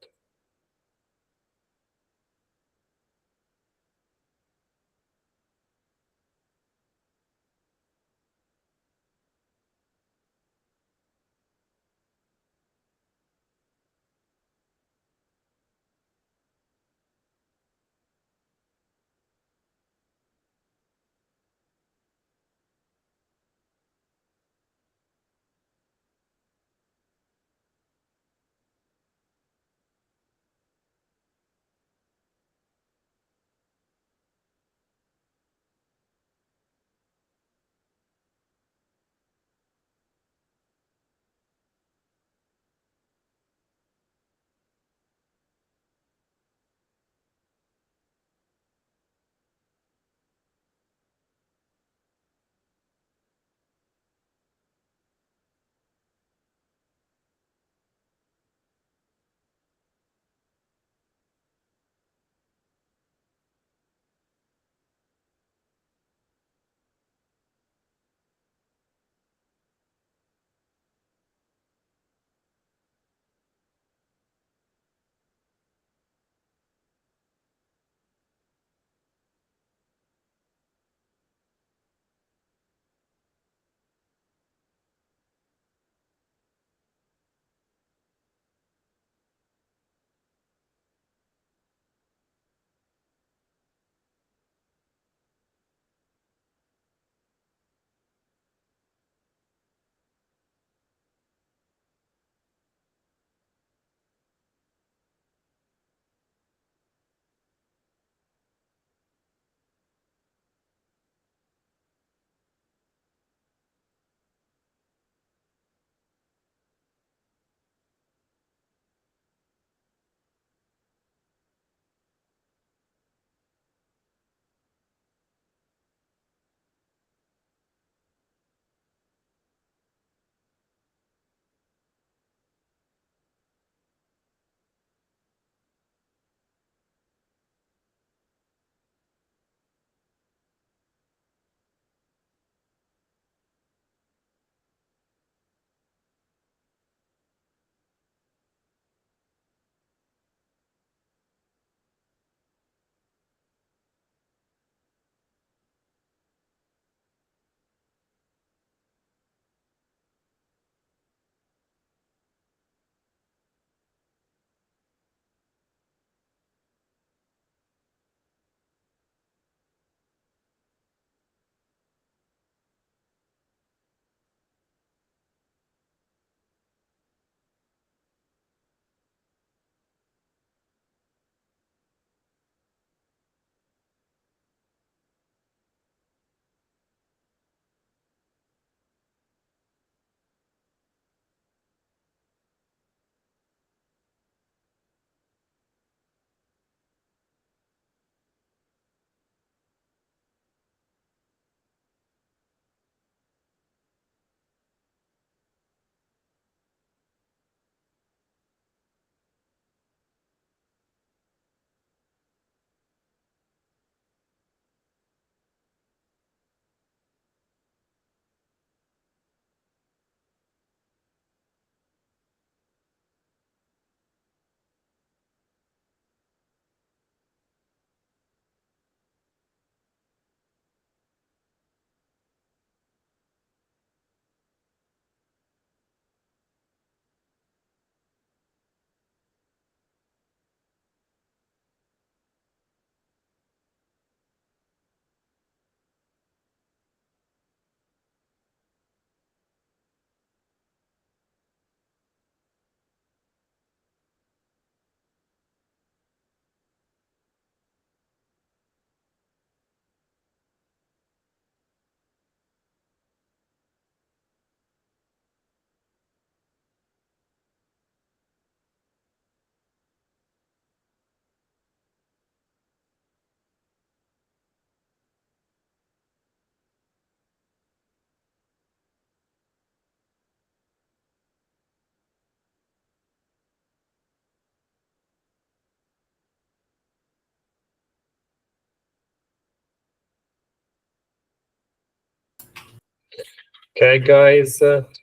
Okay, guys, let's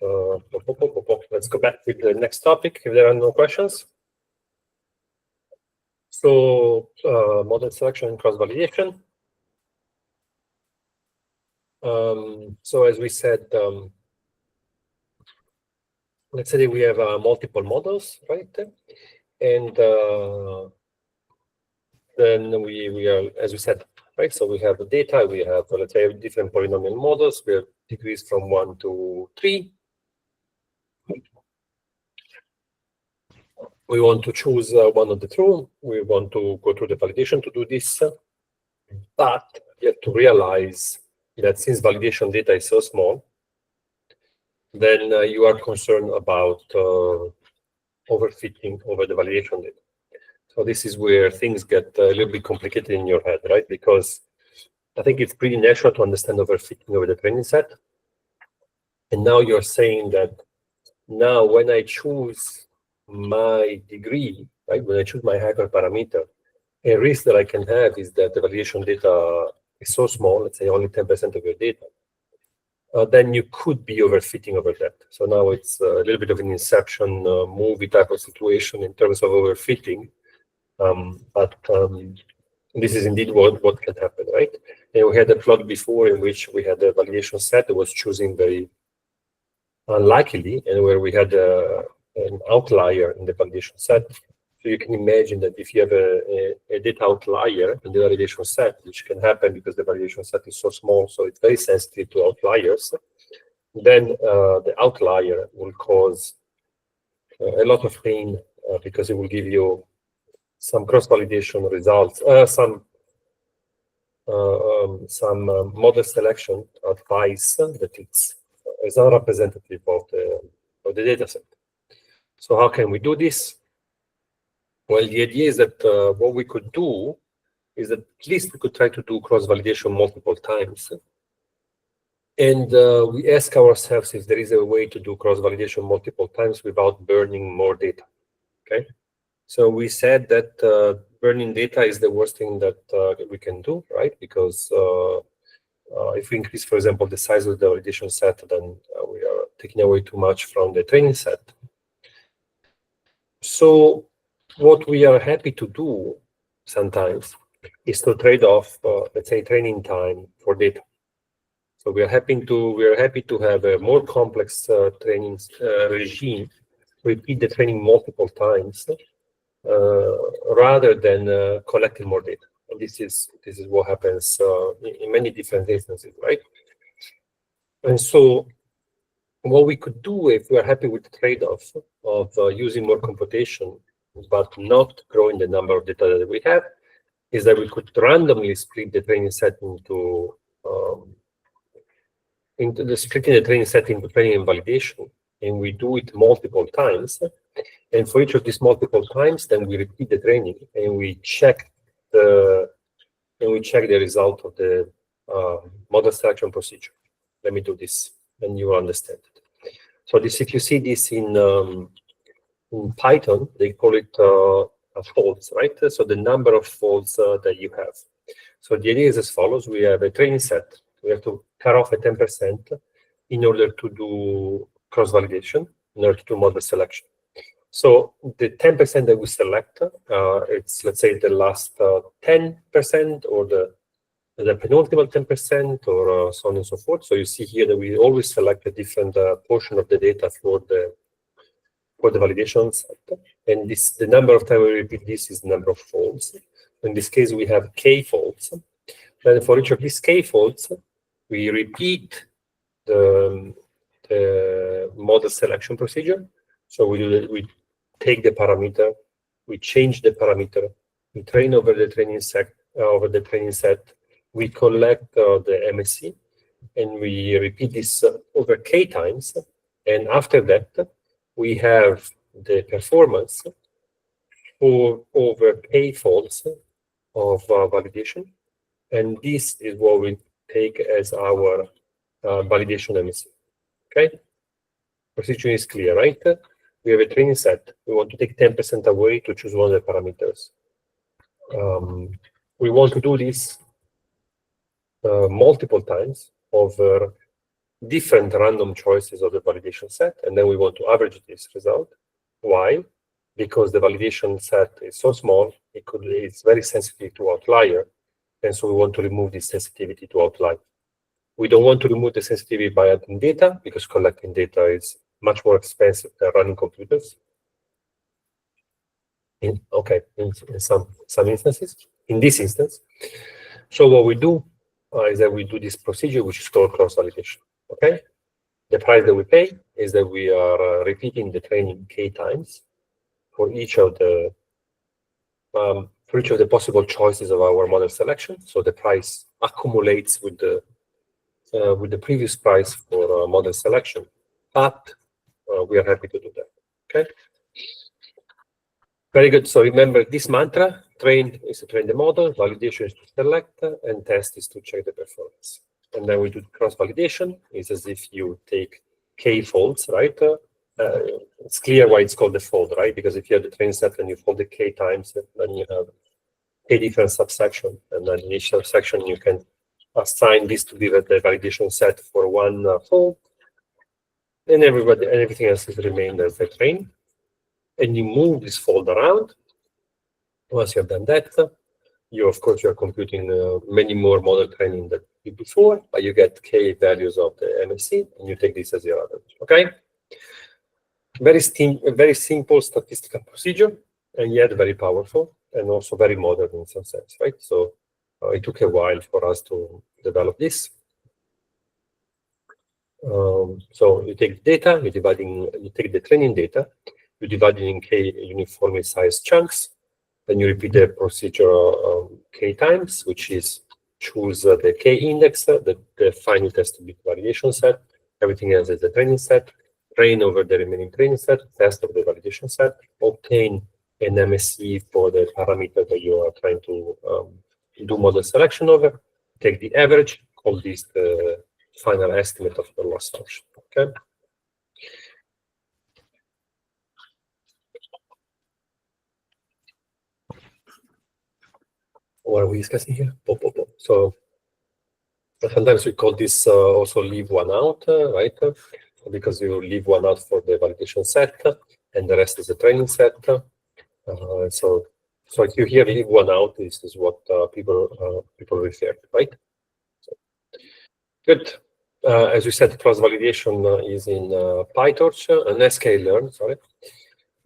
go back to the next topic if there are no questions. So, model selection and cross-validation. So as we said, let's say we have multiple models, right? And then we are, as we said, right? So we have the data, we have, let's say, different polynomial models. We have degrees from 1 to 3. We want to choose one of the two. We want to go through the validation to do this. But you have to realize that since validation data is so small, then you are concerned about overfitting over the validation data. So this is where things get a little bit complicated in your head, right? Because I think it's pretty natural to understand overfitting over the training set. And now you're saying that now when I choose my degree, right, when I choose my hyperparameter, a risk that I can have is that the validation data is so small, let's say only 10% of your data, then you could be overfitting over that. So now it's a little bit of an Inception movie type of situation in terms of overfitting. But this is indeed what can happen, right? And we had a plot before in which we had a validation set that was choosing very unlikely, and where we had an outlier in the validation set. So you can imagine that if you have a data outlier in the validation set, which can happen because the validation set is so small, so it's very sensitive to outliers, then the outlier will cause a lot of pain because it will give you some cross-validation results, some model selection advice that is not representative of the data set. So how can we do this? Well, the idea is that what we could do is that at least we could try to do cross-validation multiple times. And we ask ourselves if there is a way to do cross-validation multiple times without burning more data, okay? So we said that burning data is the worst thing that we can do, right? Because if we increase, for example, the size of the validation set, then we are taking away too much from the training set. So what we are happy to do sometimes is to trade off, let's say, training time for data. So we are happy to have a more complex training regime, repeat the training multiple times, rather than collecting more data. And this is what happens in many different instances, right? And so what we could do if we are happy with the trade-off of using more computation but not growing the number of data that we have, is that we could randomly split the training set into splitting the training set into training and validation, and we do it multiple times. And for each of these multiple times, then we repeat the training and we check the result of the model selection procedure. Let me do this, and you will understand it. So this, if you see this in Python, they call it folds, right? So the number of folds that you have. So the idea is as follows: we have a training set. We have to cut off a 10% in order to do cross-validation, in order to do model selection. So the 10% that we select, it's, let's say, the last 10% or the penultimate 10% or so on and so forth. So you see here that we always select a different portion of the data for the validation set. And the number of times we repeat this is the number of folds. In this case, we have k folds. And for each of these k folds, we repeat the model selection procedure. So we take the parameter, we change the parameter, we train over the training set, we collect the MSE, and we repeat this over k times. And after that, we have the performance for over k folds of validation. And this is what we take as our validation MSE. Okay? Procedure is clear, right? We have a training set. We want to take 10% away to choose one of the parameters. We want to do this multiple times over different random choices of the validation set, and then we want to average this result. Why? Because the validation set is so small, it's very sensitive to outlier, and so we want to remove this sensitivity to outlier. We don't want to remove the sensitivity by adding data, because collecting data is much more expensive than running computers. In some instances, in this instance. So what we do is that we do this procedure, which is called cross-validation. Okay, the price that we pay is that we are repeating the training k times for each of the possible choices of our model selection. So the price accumulates with the previous price for model selection, but we are happy to do that. Okay. Very good. So remember this mantra: train is to train the model, validation is to select, and test is to check the performance. And then we do cross-validation. It's as if you take k folds, right? It's clear why it's called the fold, right? Because if you have the train set and you fold it k times, then you have k different subsections, and then in each subsection you can assign this to be the validation set for one fold, and everything else is remained as the train. And you move this fold around. Once you have done that, you are computing many more model training than before, but you get k values of the MSE, and you take this as your average. Okay. Very simple statistical procedure, and yet very powerful, and also very modern in some sense, right? So it took a while for us to develop this. So you take data, you take the training data, you divide it in k uniformly sized chunks, then you repeat the procedure k times, which is choose the k index, the final test to be validation set, everything else is the training set, train over the remaining training set, test of the validation set, obtain an MSE for the parameter that you are trying to do model selection over, take the average, call this the final estimate of the loss function. Okay. What are we discussing here? So sometimes we call this also leave one out, right? Because you leave one out for the validation set, and the rest is the training set. So if you hear leave one out, this is what people refer to, right? So, good. As we said, cross-validation is in PyTorch and sklearn, sorry.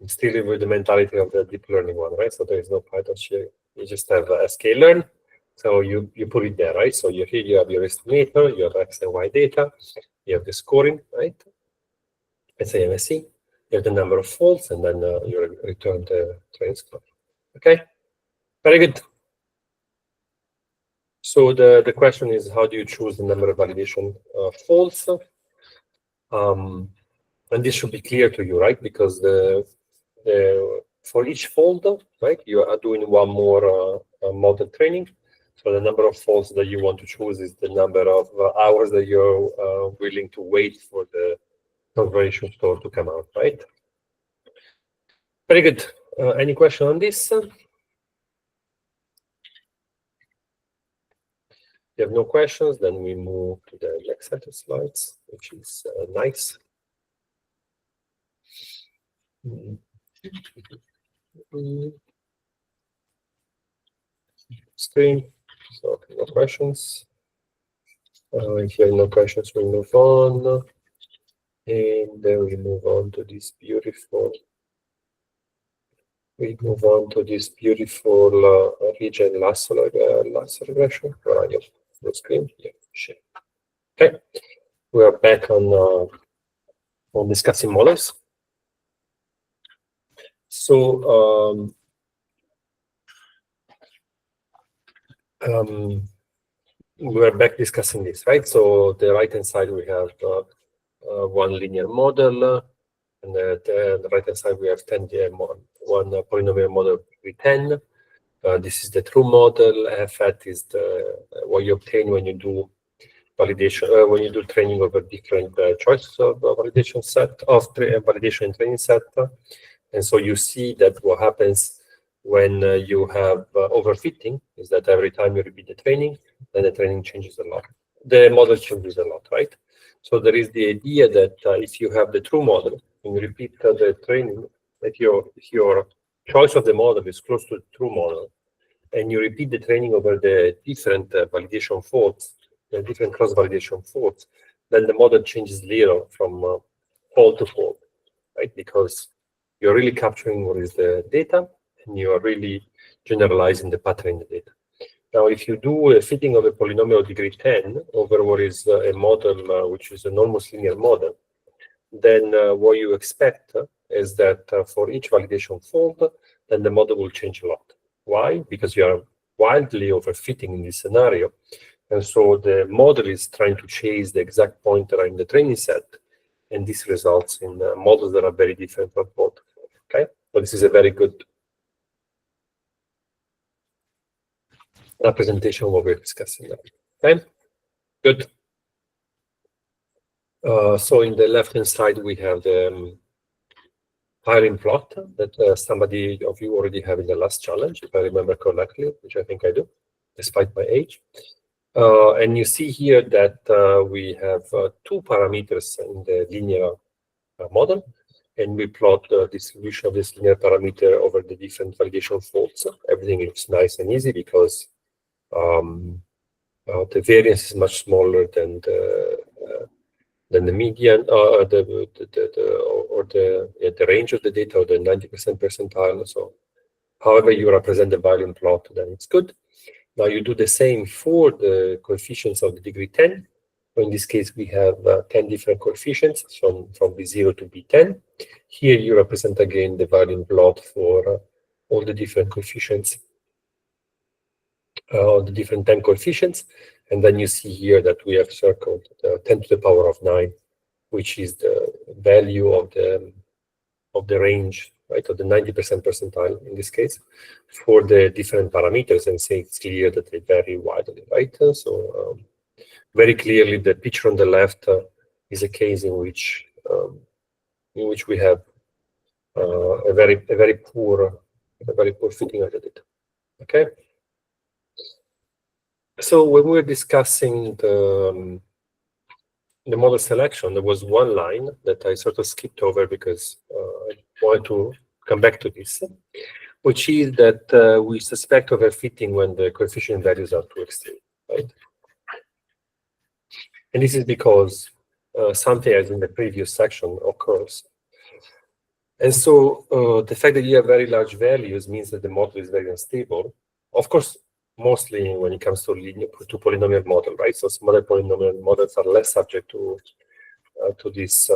Still with the mentality of the deep learning one, right? So there is no PyTorch here. You just have sklearn. So you put it there, right? So here you have your estimator, you have X and Y data, you have the scoring, right? Let's say MSE, you have the number of folds, and then you return the training score. Okay, very good. So the question is, how do you choose the number of validation folds? And this should be clear to you, right? Because for each fold, right, you are doing one more model training. So the number of folds that you want to choose is the number of hours that you're willing to wait for the validation score to come out, right? Very good. Any question on this? If you have no questions, then we move to the next set of slides, which is nice. Screen. So no questions. If you have no questions, we move on. And then we move on to this beautiful. We move on to this beautiful region Lasso regression. Where are you? The screen. Yeah, sure. Okay, we are back on discussing models. So we're back discussing this, right? So the right-hand side we have one linear model, and the right-hand side we have one polynomial model with 10. This is the true model. FAT is what you obtain when you do validation, when you do training over different choices of validation set of validation and training set. And so you see that what happens when you have overfitting is that every time you repeat the training, then the training changes a lot. The model changes a lot, right? So there is the idea that if you have the true model and you repeat the training, that your choice of the model is close to the true model, and you repeat the training over the different validation faults, the different cross-validation faults, then the model changes little from fault to fault, right? Because you're really capturing what is the data, and you are really generalizing the pattern in the data. Now, if you do a fitting of a polynomial of degree 10 over what is a model which is an almost linear model, then what you expect is that for each validation fault, then the model will change a lot. Why? Because you are wildly overfitting in this scenario. And so the model is trying to chase the exact pointer in the training set. And this results in models that are very different from both. Okay? But this is a very good representation of what we're discussing now. Okay? Good. So in the left-hand side, we have the hiring plot that somebody of you already have in the last challenge, if I remember correctly, which I think I do, despite my age. And you see here that we have two parameters in the linear model, and we plot the distribution of this linear parameter over the different validation faults. Everything looks nice and easy because the variance is much smaller than the median, the range of the data, or the 90% percentile. So, however you represent the volume plot, then it's good. Now you do the same for the coefficients of the degree 10. So in this case, we have 10 different coefficients from B0 to B10. Here you represent again the volume plot for all the different coefficients, the different 10 coefficients. And then you see here that we have circled 10 to the power of 9, which is the value of the range, right, of the 90% percentile in this case, for the different parameters, and say it's clear that they vary widely, right? So very clearly, the picture on the left is a case in which we have a very poor fitting of the data. Okay. So when we were discussing the model selection, there was one line that I sort of skipped over because I wanted to come back to this, which is that we suspect overfitting when the coefficient values are too extreme, right? And this is because something as in the previous section occurs. And so the fact that you have very large values means that the model is very unstable. Of course, mostly when it comes to polynomial model, right? So smaller polynomial models are less subject to this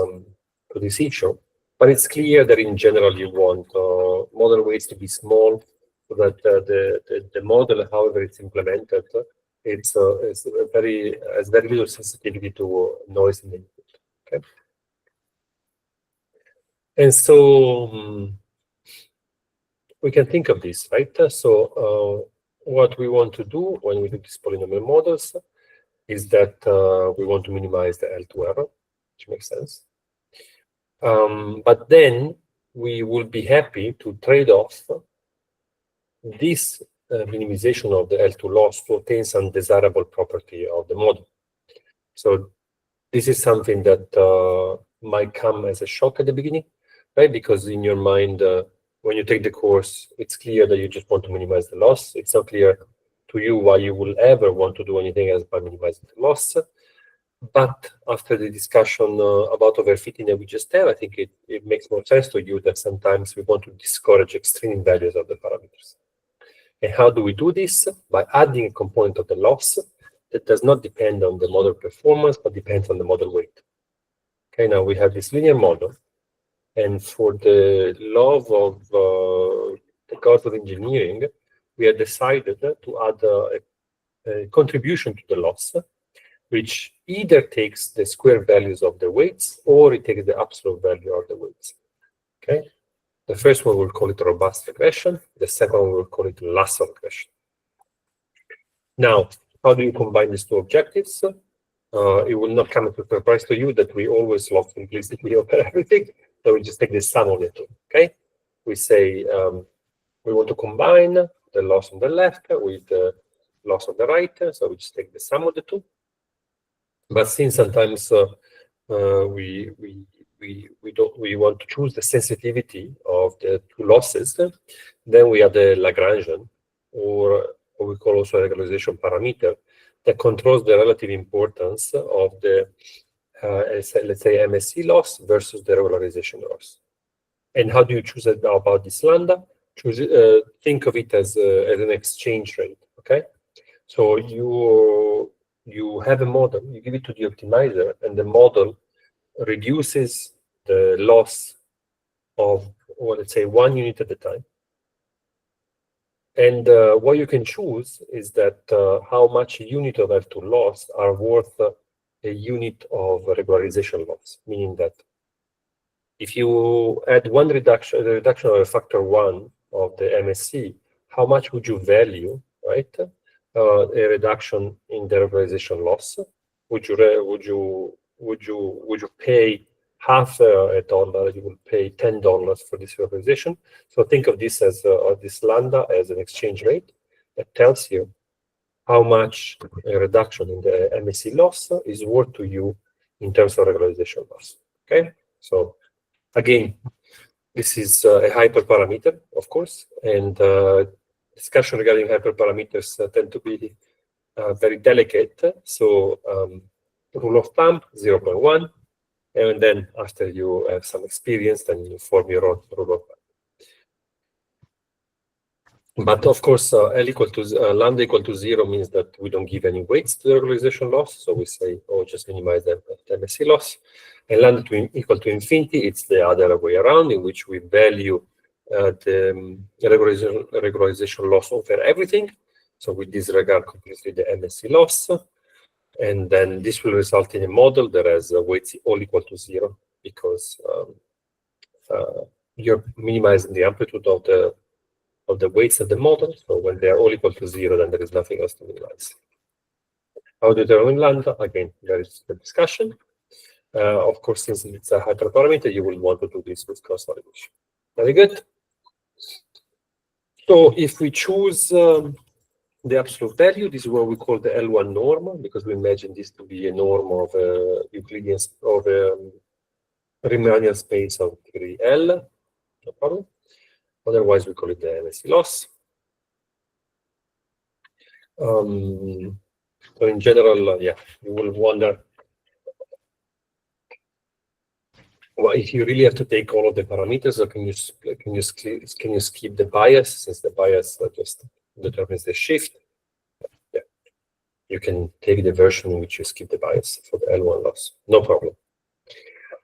issue. But it's clear that in general you want model weights to be small, so that the model, however it's implemented, has very little sensitivity to noise in the input. Okay. And so we can think of this, right? So what we want to do when we do these polynomial models is that we want to minimize the L2 error, which makes sense. But then we will be happy to trade off this minimization of the L2 loss to obtain some desirable property of the model. So this is something that might come as a shock at the beginning, right? Because in your mind, when you take the course, it's clear that you just want to minimize the loss. It's not clear to you why you will ever want to do anything else by minimizing the loss. But after the discussion about overfitting that we just had, I think it makes more sense to you that sometimes we want to discourage extreme values of the parameters. And how do we do this? By adding a component of the loss that does not depend on the model performance, but depends on the model weight. Okay, now we have this linear model. And for the love of the gods of engineering, we have decided to add a contribution to the loss, which either takes the square values of the weights or it takes the absolute value of the weights. Okay. The first one we'll call it robust regression. The second one we'll call it lasso regression. Now, how do you combine these two objectives? It will not come as a surprise to you that we always love simplicity over everything. So we just take the sum of the two. Okay. We say we want to combine the loss on the left with the loss on the right. So we just take the sum of the two. But since sometimes we want to choose the sensitivity of the two losses. Then we have the Lagrangian, or what we call also a regularization parameter, that controls the relative importance of the let's say MSE loss versus the regularization loss. And how do you choose about this lambda? Think of it as an exchange rate. Okay, so you have a model, you give it to the optimizer, and the model reduces the loss of, well, let's say, 1 unit at a time. And what you can choose is that how much a unit of L2 loss are worth a unit of regularization loss, meaning that if you add a reduction of a factor 1 of the MSE, how much would you value, right? A reduction in the regularization loss? Would you pay half a dollar? You will pay $10 for this regularization. So think of this as this lambda as an exchange rate that tells you how much a reduction in the MSE loss is worth to you in terms of regularization loss. Okay, so again, this is a hyperparameter, of course, and discussion regarding hyperparameters tend to be very delicate. So rule of thumb, 0.1, and then after you have some experience, then you form your own rule of thumb. But of course, lambda equal to 0 means that we don't give any weights to the regularization loss. So we say, oh, just minimize the MSE loss. And lambda equal to infinity, it's the other way around, in which we value the regularization loss over everything. So we disregard completely the MSE loss. And then this will result in a model that has weights all equal to 0, because you're minimizing the amplitude of the weights of the model. So when they are all equal to 0, then there is nothing else to minimize. How to determine lambda? Again, there is the discussion. Of course, since it's a hyperparameter, you will want to do this with cross-validation. Very good. So if we choose the absolute value, this is what we call the L1 norm, because we imagine this to be a norm of a Euclidean, of a Riemannian space of degree L. No problem. Otherwise, we call it the MSE loss. So in general, yeah, you will wonder, well, if you really have to take all of the parameters, or can you skip the bias, since the bias just determines the shift? Yeah, you can take the version in which you skip the bias for the L1 loss, no problem.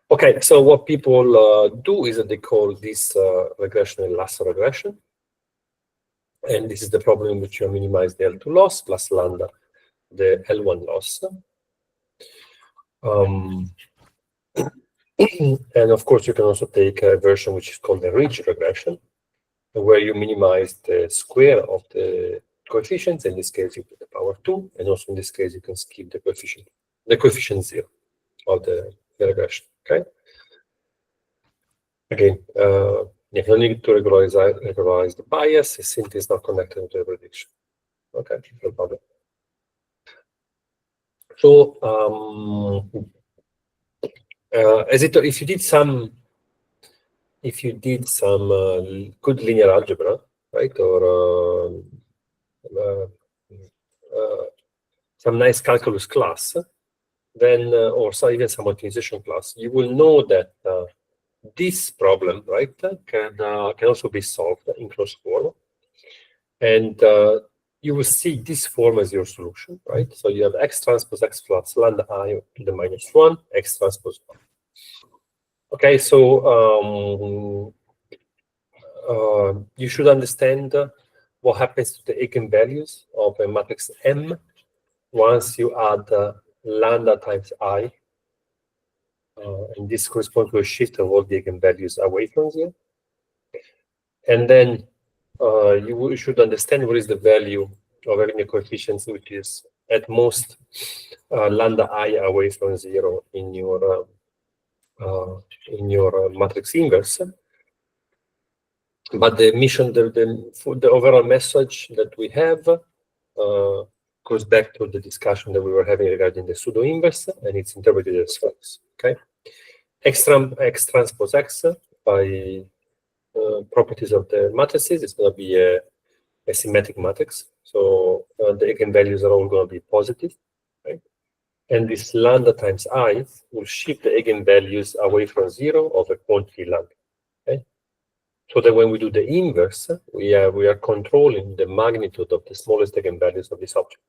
Okay, so what people do is that they call this regression a lasso regression. And this is the problem in which you minimize the L2 loss plus lambda, the L1 loss. And of course, you can also take a version which is called the ridge regression, where you minimize the square of the coefficients. In this case, you put the power 2, and also in this case, you can skip the coefficient 0 of the regression. Okay. Again, you don't need to regularize the bias. The simply is not connected to the prediction. Okay, no problem. So if you did some good linear algebra, right, or some nice calculus class, then or even some optimization class, you will know that this problem, right, can also be solved in closed form, and you will see this form as your solution, right? So you have x transpose x plus lambda I to the -1, x transpose 1. Okay, so you should understand what happens to the eigenvalues of a matrix M once you add lambda times I. And this corresponds to a shift of all the eigenvalues away from 0. And then you should understand what is the value of having a coefficient which is at most lambda I away from 0 in your matrix inverse. But the mission, the overall message that we have goes back to the discussion that we were having regarding the pseudo inverse, and it's interpreted as follows. Okay, X transpose X by properties of the matrices is going to be a symmetric matrix. So the eigenvalues are all going to be positive, right? And this lambda times I will shift the eigenvalues away from 0 of a quantity lambda. Okay? So that when we do the inverse, we are controlling the magnitude of the smallest eigenvalues of this object.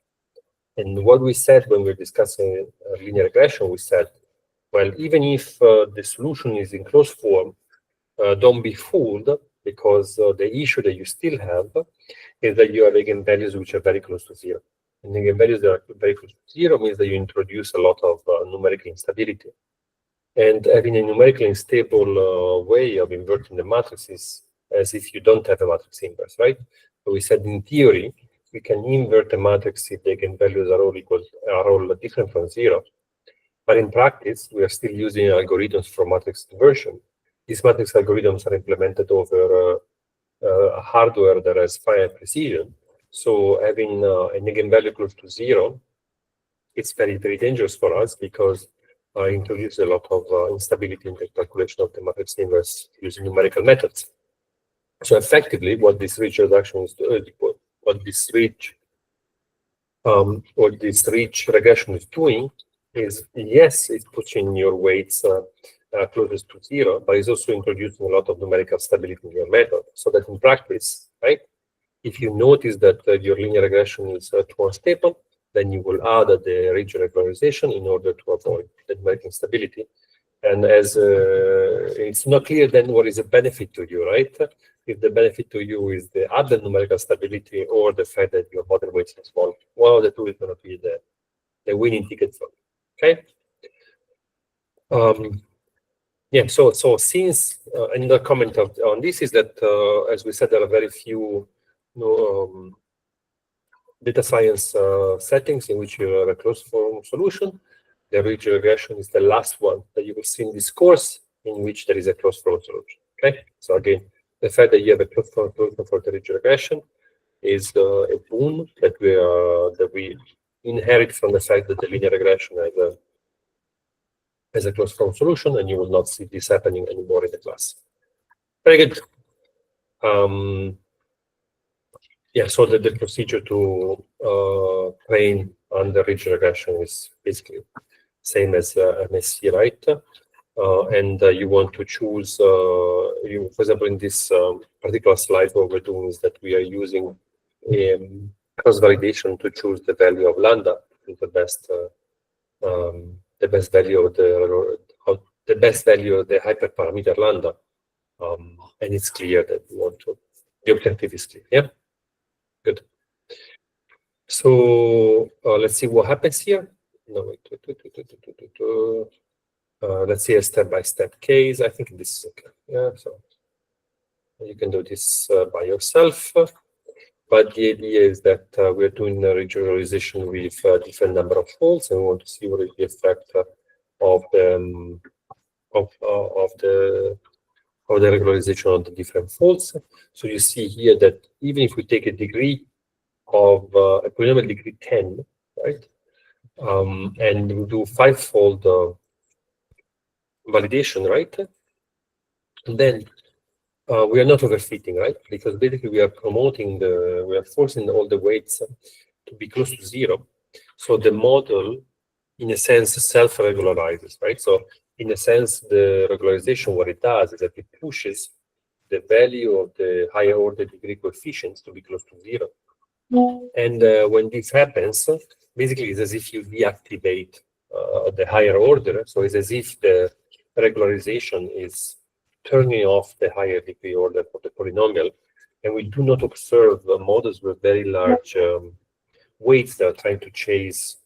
And what we said when we were discussing linear regression, we said, well, even if the solution is in closed form, don't be fooled, because the issue that you still have is that you have eigenvalues which are very close to 0. And eigenvalues that are very close to 0 means that you introduce a lot of numerical instability. And having a numerically unstable way of inverting the matrix is as if you don't have a matrix inverse, right? So we said in theory, we can invert a matrix if the eigenvalues are all different from 0. But in practice, we are still using algorithms for matrix inversion. These matrix algorithms are implemented over a hardware that has finite precision. So having an eigenvalue close to 0, it's very, very dangerous for us, because it introduces a lot of instability in the calculation of the matrix inverse using numerical methods. So effectively, what this ridge reduction is doing, what this ridge regression is doing is, yes, it's pushing your weights closest to 0, but it's also introducing a lot of numerical stability in your method. So that in practice, right, if you notice that your linear regression is too unstable, then you will add the ridge regularization in order to avoid the numerical instability. And as it's not clear then what is the benefit to you, right? If the benefit to you is the added numerical stability or the fact that your model weights are small, well, the two is going to be the winning ticket for you. Okay. Yeah. So since another comment on this is that, as we said, there are very few data science settings in which you have a closed form solution. The ridge regression is the last one that you will see in this course in which there is a closed form solution. Okay. So again, the fact that you have a closed form solution for the ridge regression is a boon that we inherit from the fact that the linear regression has a closed form solution, and you will not see this happening anymore in the class. Very good. Yeah, so the procedure to train on the ridge regression is basically same as MSC, right? And you want to choose, for example, in this particular slide, what we're doing is that we are using cross-validation to choose the value of lambda, the best value of the best value of the hyperparameter lambda. And it's clear that we want to, the objective is clear. Yeah, good. So let's see what happens here. No, wait. Let's see a step-by-step case. I think this is okay. Yeah, so you can do this by yourself. But the idea is that we're doing a regionalization with a different number of folds, and we want to see what is the effect of the regularization on the different folds. So you see here that even if we take a degree of a polynomial degree 10, right, and we do 5-fold validation, right, and then we are not overfitting, right? Because basically we are forcing all the weights to be close to 0. So the model, in a sense, self-regularizes, right? So in a sense, the regularization, what it does is that it pushes the value of the higher order degree coefficients to be close to 0. And when this happens, basically it's as if you deactivate the higher order. So it's as if the regularization is turning off the higher degree order for the polynomial, and we do not observe models with very large weights that are trying to chase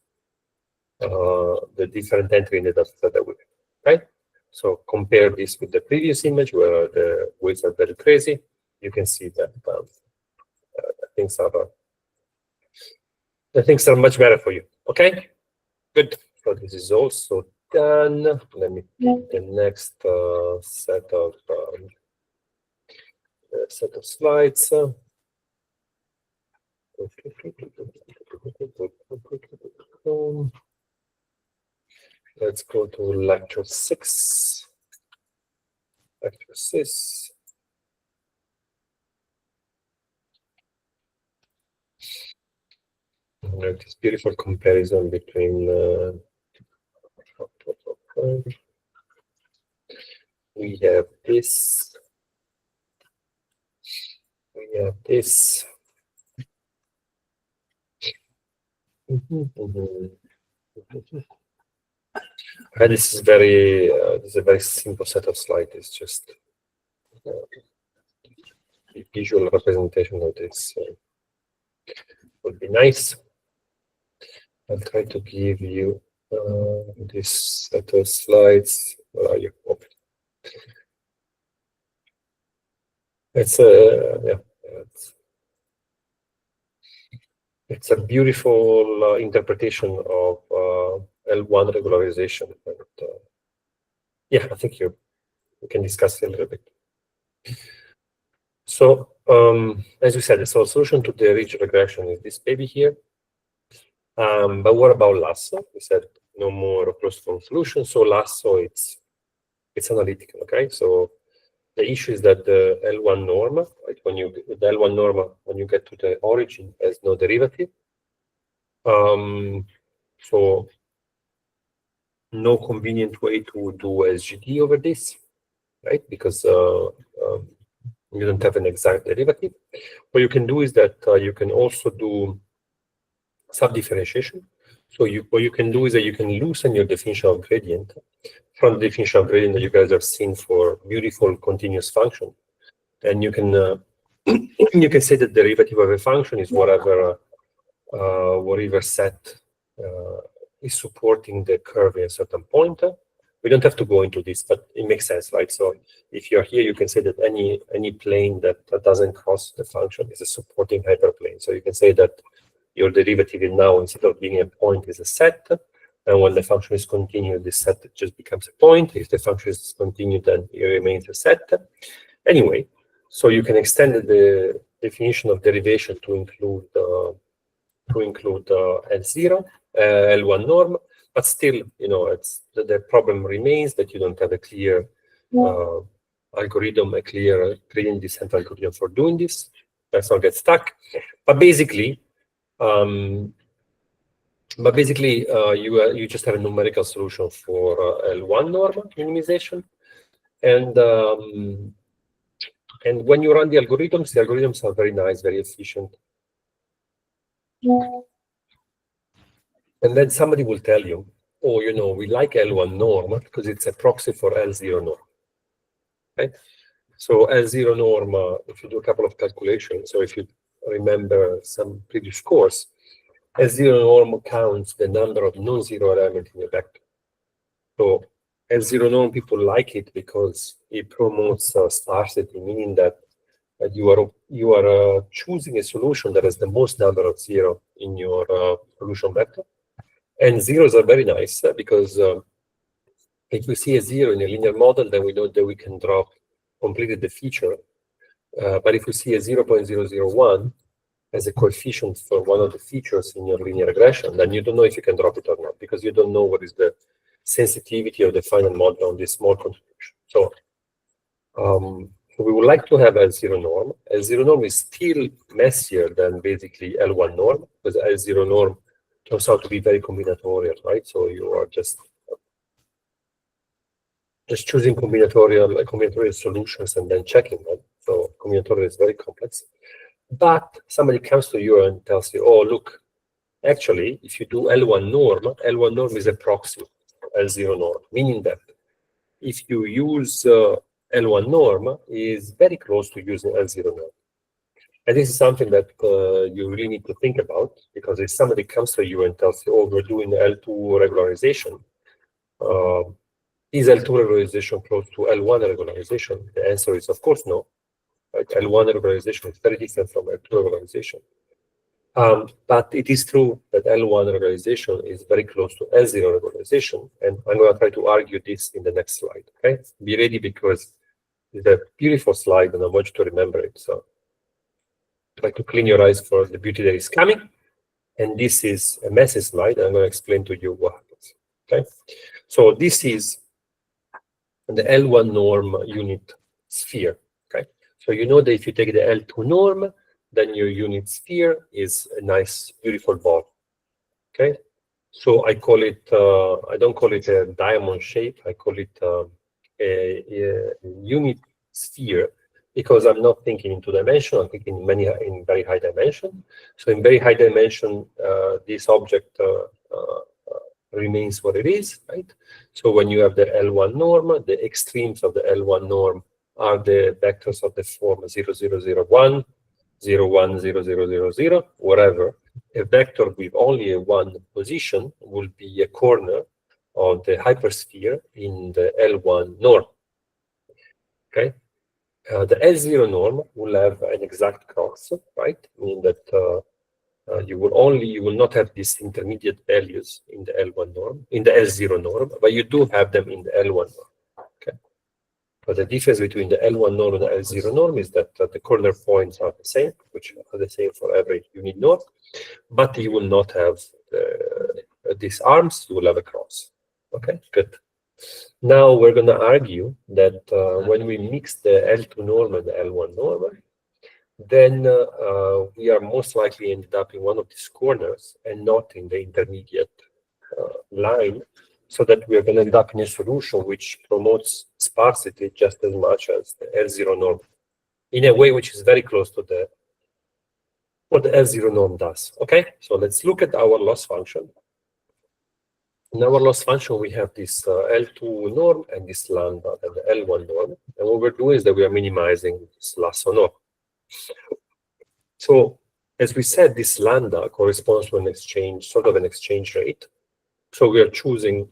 the different entry in the data set that we have, right? So compare this with the previous image where the weights are very crazy. You can see that the things are much better for you. Okay, good. So this is also done. Let me pick the next set of slides. Let's go to lecture 6. Lecture 6. This beautiful comparison between we have this, we have this. This is very this is a very simple set of slides. It's just the visual representation of this would be nice. I'll try to give you this set of slides. Where are you? Oh. It's a it's a beautiful interpretation of L1 regularization. And, yeah, I think we can discuss it a little bit. So, as we said, the solution to the ridge regression is this baby here. But what about lasso? We said no more closed form solution. So lasso, it's analytical. Okay, so the issue is that the L1 norm, right? When you the L1 norm, when you get to the origin, has no derivative. So no convenient way to do SGD over this, right? Because you don't have an exact derivative. What you can do is that you can also do subdifferentiation. So what you can do is that you can loosen your definition of gradient from the definition of gradient that you guys have seen for beautiful continuous function, and you can you can say that the derivative of a function is whatever whatever set is supporting the curve at a certain point. We don't have to go into this, but it makes sense, right? So if you're here, you can say that any plane that doesn't cross the function is a supporting hyperplane. So you can say that your derivative now, instead of being a point, is a set. And when the function is continued, this set just becomes a point. If the function is continued, then it remains a set. Anyway, so you can extend the definition of derivation to include L0, L1 norm, but still, you know, it's the problem remains that you don't have a clear algorithm, a clear gradient descent algorithm for doing this. Let's not get stuck. But basically, you just have a numerical solution for L1 norm minimization, and when you run the algorithms are very nice, very efficient. And then somebody will tell you, oh, you know, we like L1 norm because it's a proxy for L0 norm. Okay? So L0 norm, if you do a couple of calculations, so if you remember some previous course, L0 norm counts the number of non-zero elements in a vector. So L0 norm, people like it because it promotes sparsity, meaning that you are choosing a solution that has the most number of zero in your solution vector. And zeros are very nice because if we see a zero in a linear model, then we know that we can drop completely the feature. But if we see a 0.001 as a coefficient for one of the features in your linear regression, then you don't know if you can drop it or not, because you don't know what is the sensitivity of the final model on this small contribution. So we would like to have L0 norm. L0 norm is still messier than basically L1 norm, because L0 norm turns out to be very combinatorial, right? So you are just choosing combinatorial solutions and then checking them. So combinatorial is very complex. But somebody comes to you and tells you, oh, look, actually, if you do L1 norm is a proxy for L0 norm, meaning that if you use L1 norm is very close to using L0 norm. And this is something that you really need to think about, because if somebody comes to you and tells you, oh, we're doing L2 regularization, is L2 regularization close to L1 regularization? The answer is, of course, no. Right? L1 regularization is very different from L2 regularization. But it is true that L1 regularization is very close to L0 regularization, and I'm going to try to argue this in the next slide. Okay, be ready, because it's a beautiful slide, and I want you to remember it. So try to clean your eyes for the beauty that is coming. And this is a messy slide. I'm going to explain to you what happens. Okay, so this is the L1 norm unit sphere. Okay, so you know that if you take the L2 norm, then your unit sphere is a nice, beautiful ball. Okay, so I call it, I don't call it a diamond shape, I call it a unit sphere, because I'm not thinking in 2 dimension, I'm thinking in very high dimension. So in very high dimension, this object remains what it is, right? So when you have the L1 norm, the extremes of the L1 norm are the vectors of the form 0, 0, 0, 1, 0, 1, 0, 0, 0, 0, whatever. A vector with only a 1 position will be a corner of the hypersphere in the L1 norm. Okay, the L0 norm will have an exact cross, right? Meaning that you will not have these intermediate values in the L1 norm, in the L0 norm, but you do have them in the L1 norm. Okay, but the difference between the L1 norm and the L0 norm is that the corner points are the same, which are the same for every unit norm, but you will not have these arms, you will have a cross. Okay, good. Now we're going to argue that when we mix the L2 norm and the L1 norm, then we are most likely ended up in one of these corners and not in the intermediate line, so that we are going to end up in a solution which promotes sparsity just as much as the L0 norm, in a way which is very close to what the L0 norm does. Okay, so let's look at our loss function. In our loss function, we have this L2 norm and this lambda and the L1 norm. And what we're doing is that we are minimizing this lasso norm. So as we said, this lambda corresponds to an exchange, sort of an exchange rate. So we are choosing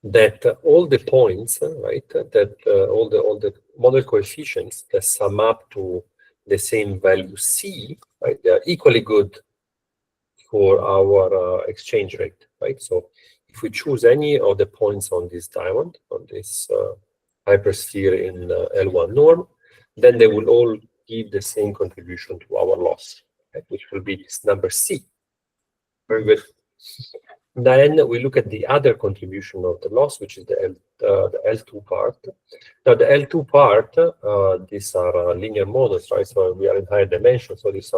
that all the points, right, that all the model coefficients that sum up to the same value C, right, they are equally good for our exchange rate, right? So if we choose any of the points on this diamond, on this hypersphere in L1 norm, then they will all give the same contribution to our loss, right, which will be this number C. Very good. Then we look at the other contribution of the loss, which is the L2 part. Now the L2 part, these are linear models, right? So we are in higher dimension. So these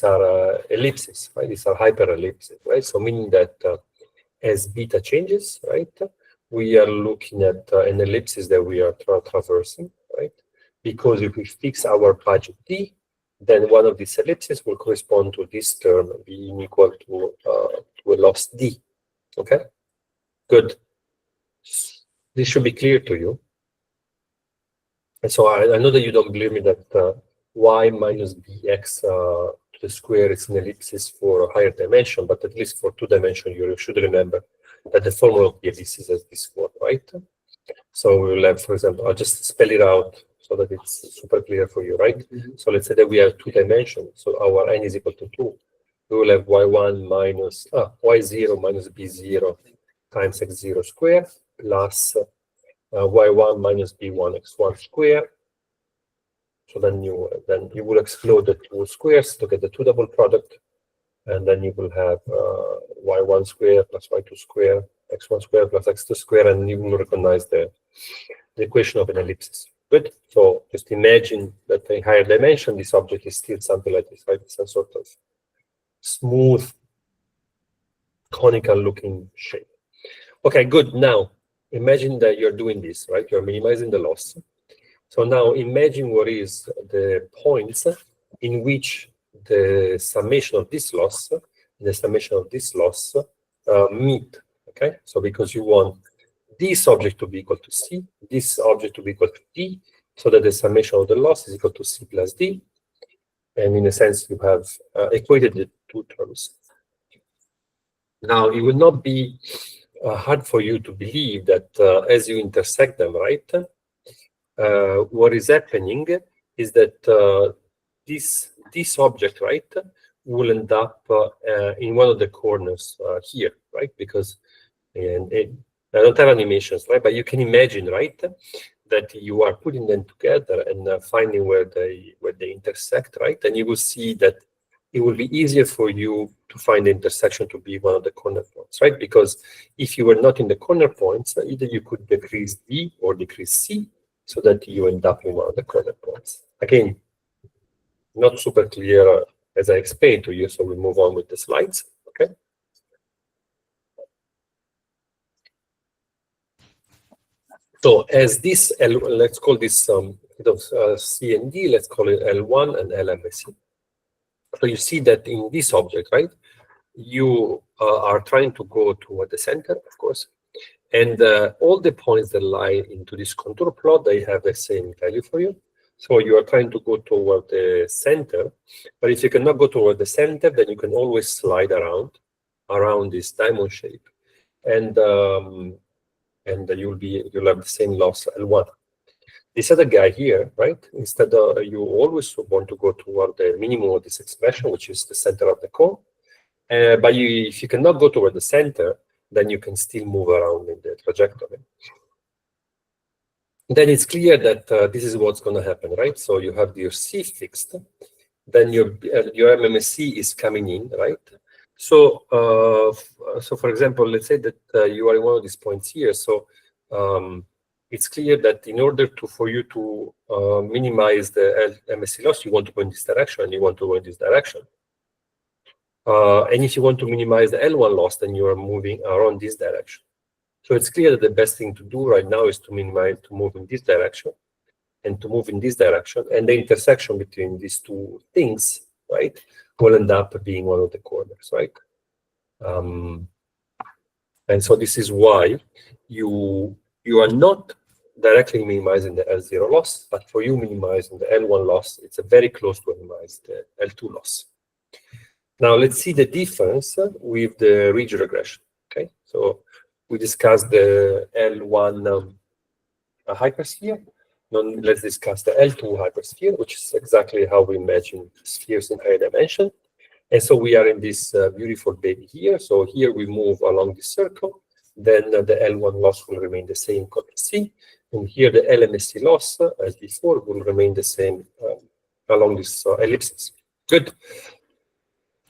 are ellipses, right? These are hyperellipses, right? So meaning that as beta changes, right, we are looking at an ellipsis that we are traversing, right? Because if we fix our budget D, then one of these ellipses will correspond to this term being equal to a loss D. Okay, good. This should be clear to you. And so I know that you don't believe me that y minus bx to the square is an ellipsis for a higher dimension, but at least for 2 dimension, you should remember that the formula of the ellipsis is this one, right? So we will have, for example, I'll just spell it out so that it's super clear for you, right? So let's say that we have 2 dimensions, so our n is equal to 2. We will have y1 minus y0 minus b0 times x0 square plus y1 minus b1 x1 square. So then you will explode the 2 squares to get the 2 double product, and then you will have y1 square plus y2 square, x1 square plus x2 square, and you will recognize the equation of an ellipsis. Good. So just imagine that in higher dimension, this object is still something like this, right? It's a sort of smooth, conical looking shape. Okay, good. Now imagine that you're doing this, right? You're minimizing the loss. So now imagine what is the points in which the summation of this loss and the summation of this loss meet. Okay, so because you want this object to be equal to C, this object to be equal to D, so that the summation of the loss is equal to C plus D. And in a sense, you have equated the 2 terms. Now, it will not be hard for you to believe that as you intersect them, right, what is happening is that this object, right, will end up in one of the corners here, right? Because I don't have animations, right? But you can imagine, right, that you are putting them together and finding where they intersect, right? And you will see that it will be easier for you to find the intersection to be one of the corner points, right? Because if you were not in the corner points, either you could decrease D or decrease C so that you end up in one of the corner points. Again, not super clear as I explained to you, so we move on with the slides, okay? So as this, let's call this C and D, let's call it L1 and LMSE. So you see that in this object, right, you are trying to go toward the center, of course, and all the points that lie into this contour plot, they have the same value for you. So you are trying to go toward the center, but if you cannot go toward the center, then you can always slide around this diamond shape, and you'll have the same loss L1. This other guy here, right? Instead, you always want to go toward the minimum of this expression, which is the center of the cone. But if you cannot go toward the center, then you can still move around in the trajectory. Then it's clear that this is what's going to happen, right? So you have your C fixed, then your MMSC is coming in, right? So, for example, let's say that you are in one of these points here. So it's clear that in order for you to minimize the MSC loss, you want to go in this direction, and you want to go in this direction. And if you want to minimize the L1 loss, then you are moving around this direction. So it's clear that the best thing to do right now is to move in this direction and to move in this direction. And the intersection between these two things, right, will end up being one of the corners, right? And so this is why you are not directly minimizing the L0 loss, but for you minimizing the L1 loss, it's a very close to minimize the L2 loss. Now let's see the difference with the ridge regression. Okay, so we discussed the L1 hypersphere. Now let's discuss the L2 hypersphere, which is exactly how we imagine spheres in higher dimension. And so we are in this beautiful baby here. So here we move along this circle. Then the L1 loss will remain the same, C. And here the LMSC loss, as before, will remain the same along this ellipsis. Good.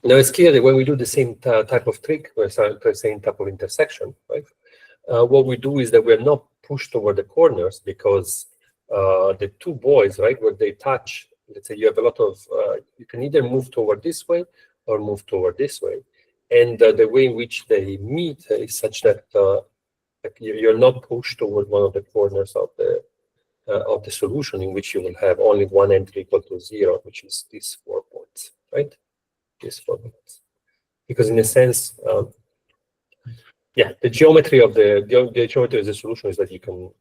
Now it's clear that when we do the same type of trick, or the same type of intersection, right? What we do is that we're not pushed toward the corners because the two boys, right, where they touch, let's say you have a lot of, you can either move toward this way or move toward this way. And the way in which they meet is such that you're not pushed toward one of the corners of the solution, in which you will have only one entry equal to 0, which is these 4 points, right? These 4 points. Because in a sense, yeah, the geometry of the solution is that you can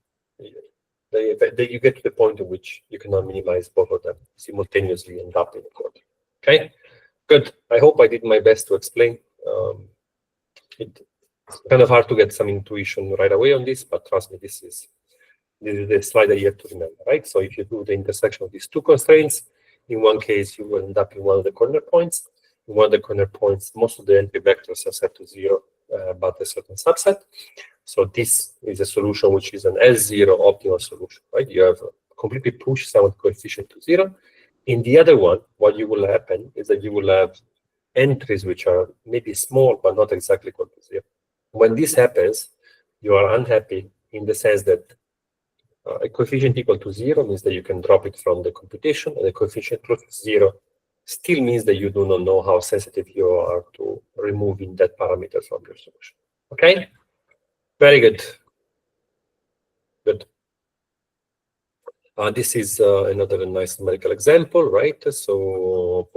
you get to the point in which you cannot minimize both of them simultaneously and up in the corner. Okay, good. I hope I did my best to explain. It's kind of hard to get some intuition right away on this, but trust me, this is the slide that you have to remember, right? So if you do the intersection of these two constraints, in one case you will end up in one of the corner points. In one of the corner points, most of the entry vectors are set to 0, but a certain subset. So this is a solution which is an S0 optimal solution, right? You have completely pushed some coefficient to 0. In the other one, what you will happen is that you will have entries which are maybe small, but not exactly equal to 0. When this happens, you are unhappy in the sense that a coefficient equal to 0 means that you can drop it from the computation, and a coefficient close to 0 still means that you do not know how sensitive you are to removing that parameter from your solution. Okay? Very good. Good. This is another nice numerical example, right? So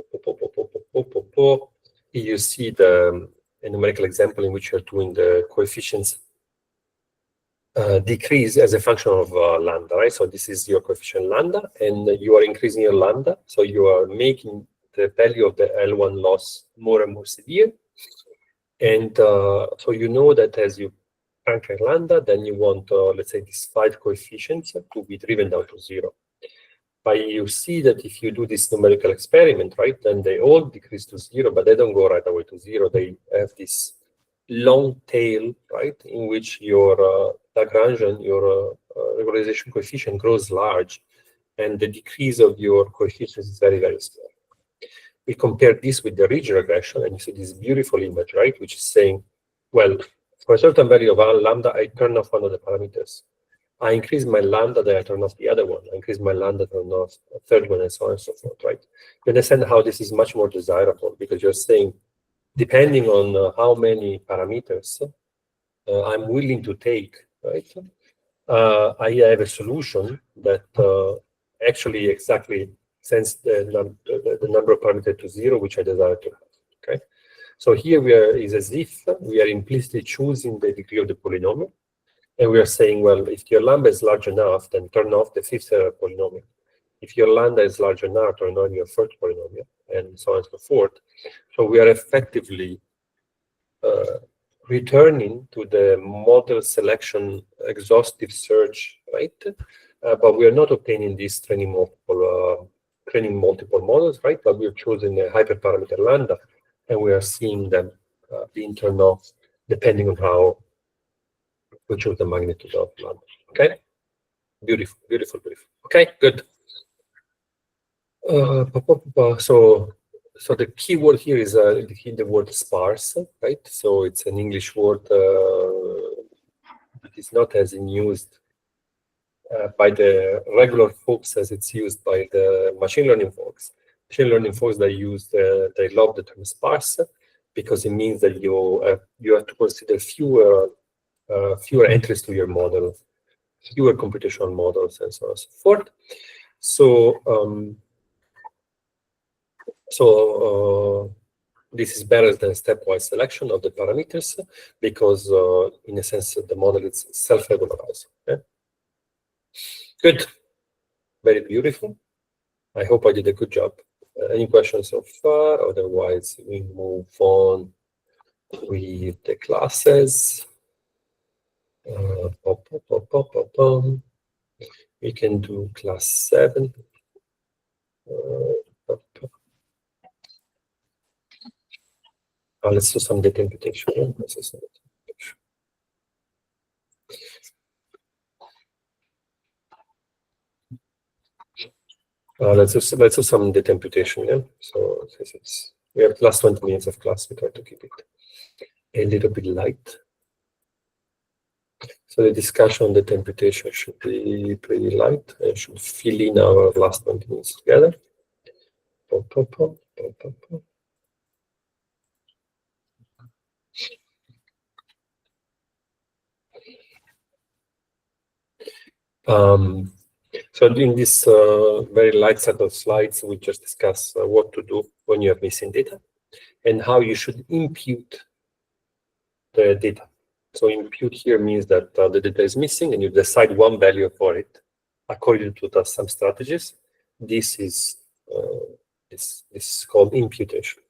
you see the numerical example in which you're doing the coefficients decrease as a function of lambda, right? So this is your coefficient lambda, and you are increasing your lambda. So you are making the value of the L1 loss more and more severe. And so you know that as you crank your lambda, then you want, let's say, these 5 coefficients to be driven down to 0. But you see that if you do this numerical experiment, right, then they all decrease to 0, but they don't go right away to 0. They have this long tail, right, in which your Lagrangian, your regularization coefficient grows large, and the decrease of your coefficients is very, very small. We compare this with the ridge regression, and you see this beautiful image, right, which is saying, well, for a certain value of lambda, I turn off one of the parameters. I increase my lambda, then I turn off the other one. I increase my lambda, turn off a third one, and so on and so forth, right? You understand how this is much more desirable, because you're saying, depending on how many parameters I'm willing to take, right? I have a solution that actually exactly sends the number of parameters to 0, which I desire to have. Okay, so here we are is as if we are implicitly choosing the degree of the polynomial, and we are saying, well, if your lambda is large enough, then turn off the fifth polynomial. If your lambda is large enough, turn on your first polynomial, and so on and so forth. So we are effectively returning to the model selection exhaustive search, right? But we are not obtaining these training multiple models, right? But we are choosing a hyperparameter lambda, and we are seeing them being turned off depending on how we choose the magnitude of lambda. Okay, beautiful, beautiful, beautiful. Okay, good. So the key word here is the word sparse, right? So it's an English word that is not as in used by the regular folks as it's used by the machine learning folks. Machine learning folks, they love the term sparse because it means that you have to consider fewer entries to your model, fewer computational models, and so on and so forth. So this is better than stepwise selection of the parameters because, in a sense, the model is self-regularizing. Okay? Good, very beautiful. I hope I did a good job. Any questions so far? Otherwise, we move on with the classes. We can do class 7. Let's do some data imputation. Let's do some data imputation. Yeah. So we have plus 20 minutes of class. We try to keep it a little bit light. So the discussion on data imputation should be pretty light. I should fill in our last 20 minutes together. So in this very light set of slides, we just discuss what to do when you have missing data and how you should impute the data. So impute here means that the data is missing and you decide one value for it according to some strategies. This is called imputation.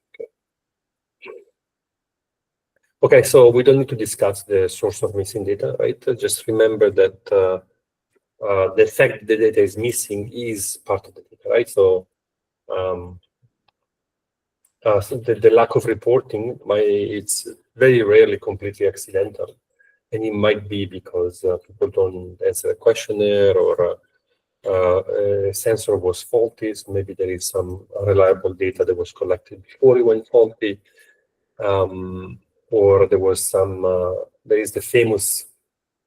Okay, so we don't need to discuss the source of missing data, right? Just remember that the fact that the data is missing is part of the data, right? So, so the lack of reporting, it's very rarely completely accidental. And it might be because people don't answer a questionnaire or a sensor was faulty. So maybe there is some reliable data that was collected before it went faulty. Or there was some, there is the famous,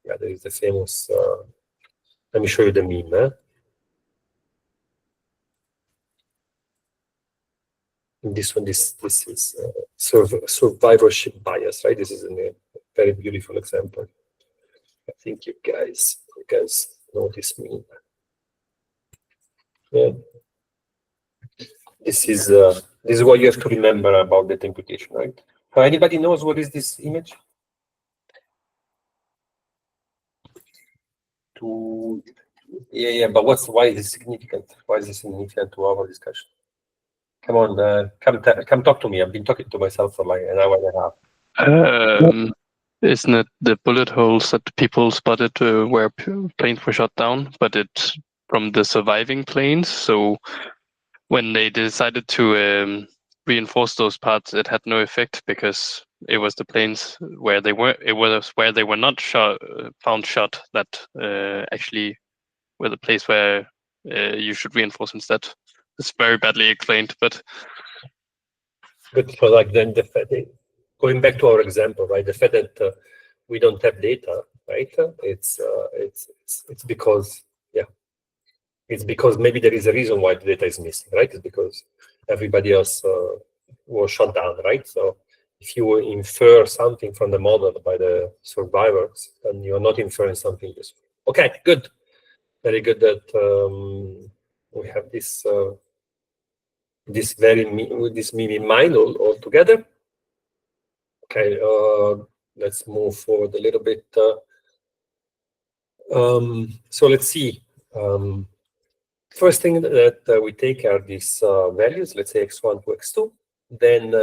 let me show you the meme. This one, this is survivorship bias, right? This is a very beautiful example. I think you guys know this meme. Yeah. This is what you have to remember about data imputation, right? So anybody knows what is this image? Yeah, but why is it significant? Why is it significant to our discussion? Come on, come talk to me. I've been talking to myself for like an hour and a half. Isn't it the bullet holes that people spotted where planes were shot down, but it's from the surviving planes? So when they decided to reinforce those parts, it had no effect because it was the planes where they were. It was where they were not found shot that actually were the place where you should reinforce instead. It's very badly explained, but. Good. So like then going back to our example, right? The fact that we don't have data, right? It's because it's because maybe there is a reason why the data is missing, right? It's because everybody else was shut down, right? So if you infer something from the model by the survivors, then you're not inferring something useful. Okay, good. Very good that we have this this meme in mind all together. Okay, let's move forward a little bit. So let's see. First thing that we take are these values, let's say x1 to x2. Then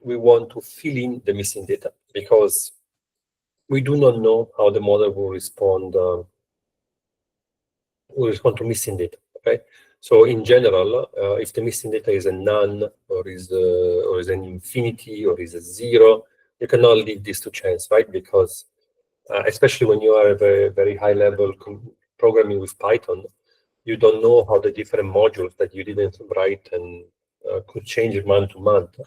we want to fill in the missing data because we do not know how the model will respond to missing data. Okay, so in general, if the missing data is a none or is an infinity or is a zero, you cannot leave this to chance, right? Because especially when you are a very, very high level programming with Python, you don't know how the different modules that you didn't write and could change month to month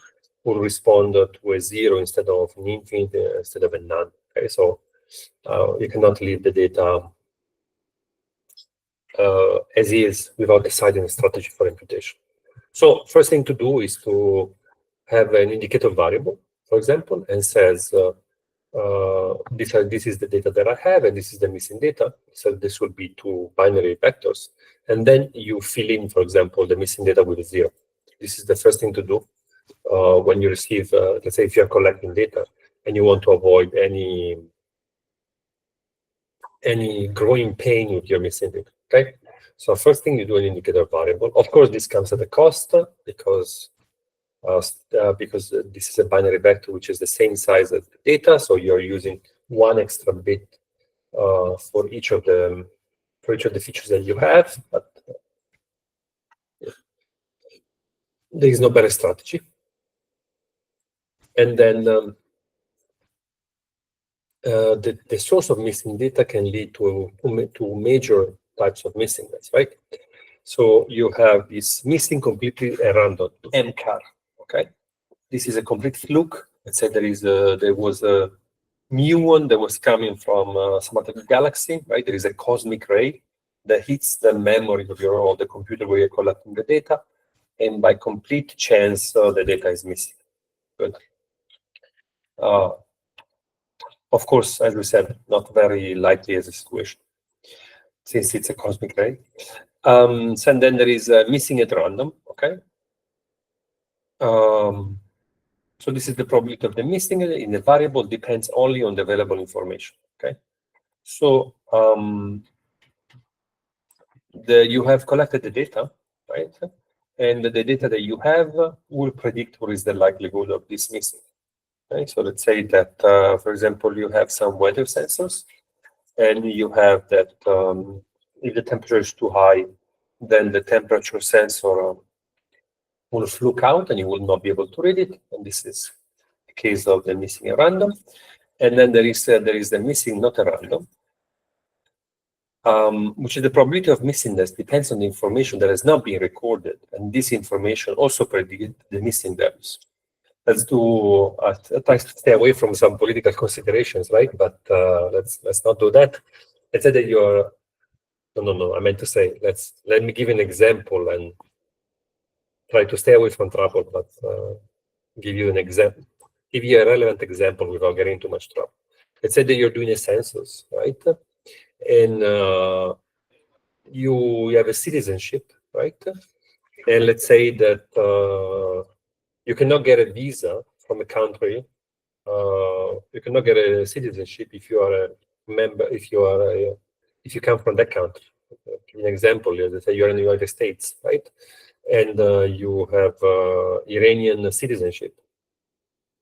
will respond to a zero instead of an infinite, instead of a none. Okay, so you cannot leave the data as is without deciding a strategy for imputation. So first thing to do is to have an indicator variable, for example, and says this is the data that I have, and this is the missing data. So this would be two binary vectors. And then you fill in, for example, the missing data with a zero. This is the first thing to do when you receive, let's say if you're collecting data and you want to avoid any growing pain with your missing data, okay? So first thing you do an indicator variable. Of course, this comes at a cost because this is a binary vector which is the same size as the data, so you're using one extra bit for each of the features that you have. But there is no better strategy. And then the source of missing data can lead to major types of missingness, right? So you have this missing completely at random MCAR. Okay, this is a complete fluke. Let's say there was a muon that was coming from some other galaxy, right? There is a cosmic ray that hits the memory of the computer where you're collecting the data, and by complete chance, the data is missing. Good. Of course, as we said, not very likely as a situation, since it's a cosmic ray. So then there is missing at random, okay? So this is the probability of the missing in the variable depends only on the available information, okay? So you have collected the data, right? And the data that you have will predict what is the likelihood of this missing. Okay? So let's say that, for example, you have some weather sensors, and you have that if the temperature is too high, then the temperature sensor will fluke out and you will not be able to read it. And this is the case of the missing at random. And then there is the missing not at random, which is the probability of missingness depends on the information that has not been recorded. And this information also predicts the missing values. Let's do, try to stay away from some political considerations, right? But let's not do that. Let's say that you're, no, I meant to say, let me give an example and try to stay away from trouble, but give you an example, give you a relevant example without getting too much trouble. Let's say that you're doing a census, right? And you have a citizenship, right? And let's say that you cannot get a visa from a country. You cannot get a citizenship if you are a member, if you come from that country. Give an example. Let's say you're in the United States, right? And you have Iranian citizenship.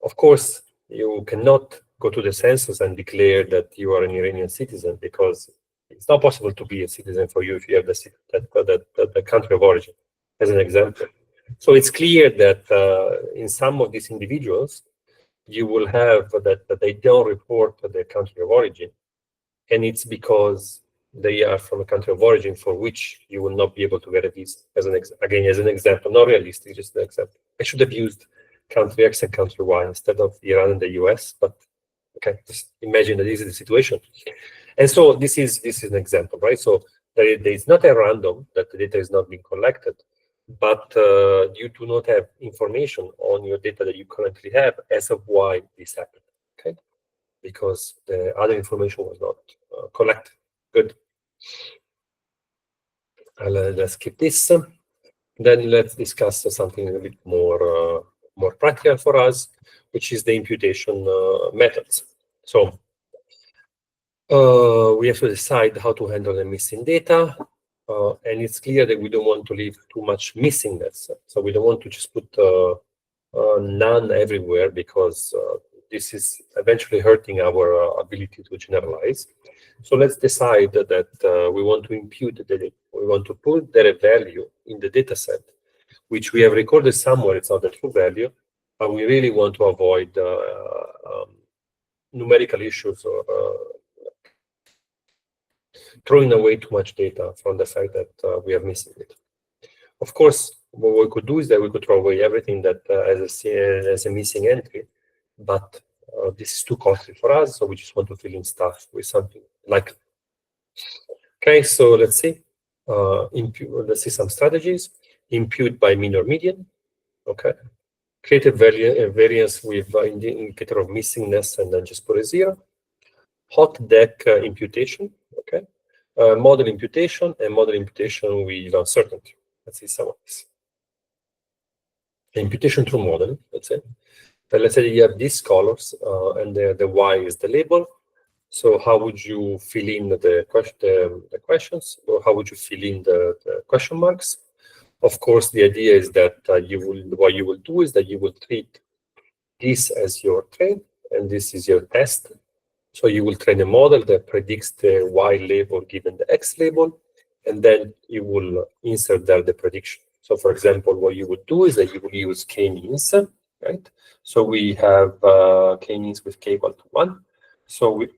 Of course, you cannot go to the census and declare that you are an Iranian citizen because it's not possible to be a citizen for you if you have the country of origin, as an example. So it's clear that in some of these individuals, you will have that they don't report their country of origin, and it's because they are from a country of origin for which you will not be able to get a visa. As an example, not realistic, just an example. I should have used country X and country Y instead of Iran and the US, but okay, just imagine that this is the situation. And so this is an example, right? So there is not a random that the data is not being collected, but you do not have information on your data that you currently have as of why this happened, okay? Because the other information was not collected. Good. Let's skip this. Then let's discuss something a bit more practical for us, which is the imputation methods. So we have to decide how to handle the missing data. And it's clear that we don't want to leave too much missingness. So we don't want to just put none everywhere, because this is eventually hurting our ability to generalize. So let's decide that we want to impute the data. We want to put that value in the data set, which we have recorded somewhere. It's not the true value, but we really want to avoid numerical issues or throwing away too much data from the fact that we are missing it. Of course, what we could do is that we could throw away everything that as a missing entry, but this is too costly for us, so we just want to fill in stuff with something like. Okay, so let's see. Let's see some strategies. Impute by mean or median. Okay. Create a variance with indicator of missingness and then just put a 0. Hot deck imputation. Okay. Model imputation and model imputation with uncertainty. Let's see some of this. Imputation through model, let's say. But let's say you have these colors and the Y is the label. So how would you fill in the questions, or how would you fill in the question marks? Of course, the idea is that what you will do is that you will treat this as your train, and this is your test. So you will train a model that predicts the Y label given the X label, and then you will insert there the prediction. So for example, what you would do is that you will use k-means, right? So we have k-means with k equal to 1. So we,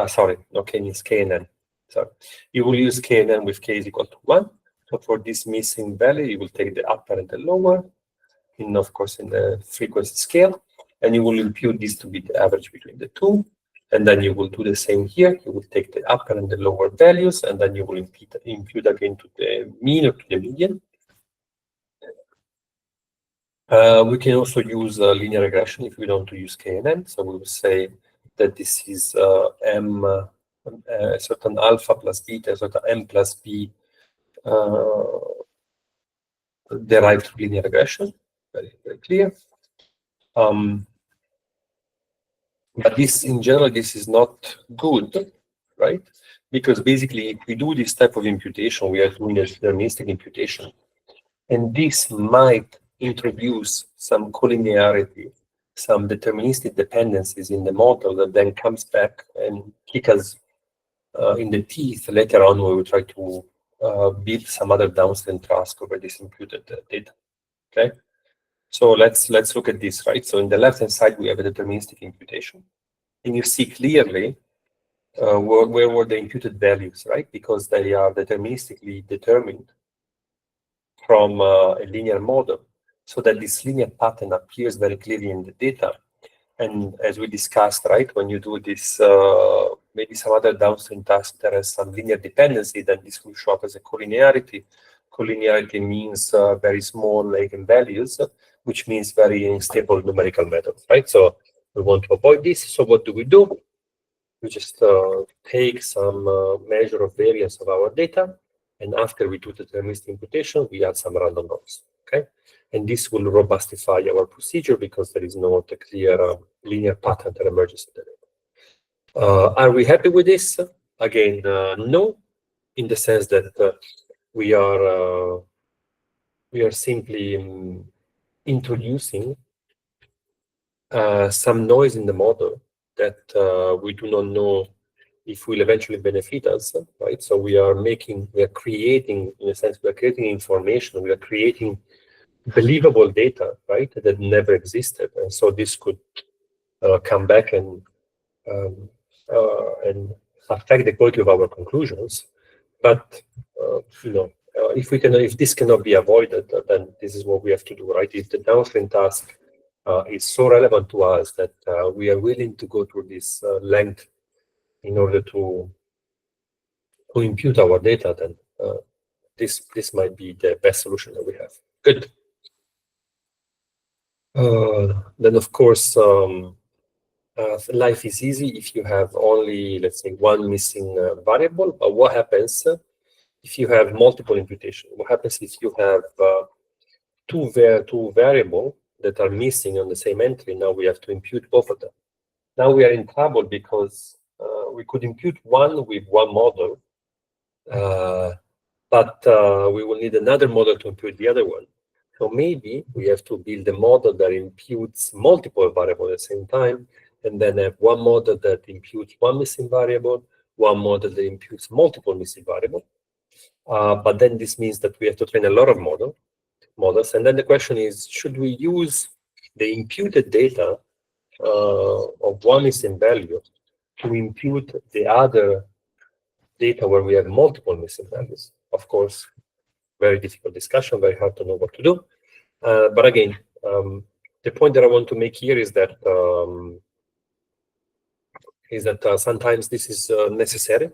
sorry, no k-means k and n. So you will use k and n with k is equal to 1. So for this missing value, you will take the upper and the lower, of course, in the frequency scale, and you will impute this to be the average between the two. And then you will do the same here. You will take the upper and the lower values, and then you will impute again to the mean or to the median. We can also use linear regression if we don't want to use k and n. So we will say that this is m, a certain alpha plus beta, a certain m plus b derived through linear regression. Very, very clear. But this, in general, this is not good, right? Because basically, if we do this type of imputation, we are doing a deterministic imputation. And this might introduce some collinearity, some deterministic dependencies in the model that then comes back and kick us in the teeth later on when we try to build some other downstream task over this imputed data, okay? So let's look at this, right? So in the left-hand side, we have a deterministic imputation. And you see clearly where were the imputed values, right? Because they are deterministically determined from a linear model, so that this linear pattern appears very clearly in the data. And as we discussed, right, when you do this, maybe some other downstream task that has some linear dependency, then this will show up as a collinearity. Collinearity means very small eigenvalues, which means very unstable numerical methods, right? So we want to avoid this. So what do? We just take some measure of variance of our data, and after we do the deterministic imputation, we add some random noise, okay? And this will robustify our procedure because there is not a clear linear pattern that emerges in the data. Are we happy with this? Again, no, in the sense that we are simply introducing some noise in the model that we do not know if will eventually benefit us, right? So we are creating, in a sense, we are creating information, we are creating believable data, right, that never existed. And so this could come back and affect the quality of our conclusions. But if this cannot be avoided, then this is what we have to do, right? If the downstream task is so relevant to us that we are willing to go through this length in order to impute our data, then this might be the best solution that we have. Good. Then of course, life is easy if you have only, let's say, one missing variable. But what happens if you have multiple imputation? What happens if you have two variables that are missing on the same entry? Now we have to impute both of them. Now we are in trouble because we could impute one with one model, but we will need another model to impute the other one. So maybe we have to build a model that imputes multiple variables at the same time, and then have one model that imputes one missing variable, one model that imputes multiple missing variables. But then this means that we have to train a lot of models. And then the question is, should we use the imputed data of one missing value to impute the other data where we have multiple missing values? Of course, very difficult discussion, very hard to know what to do. But again, the point that I want to make here is that sometimes this is necessary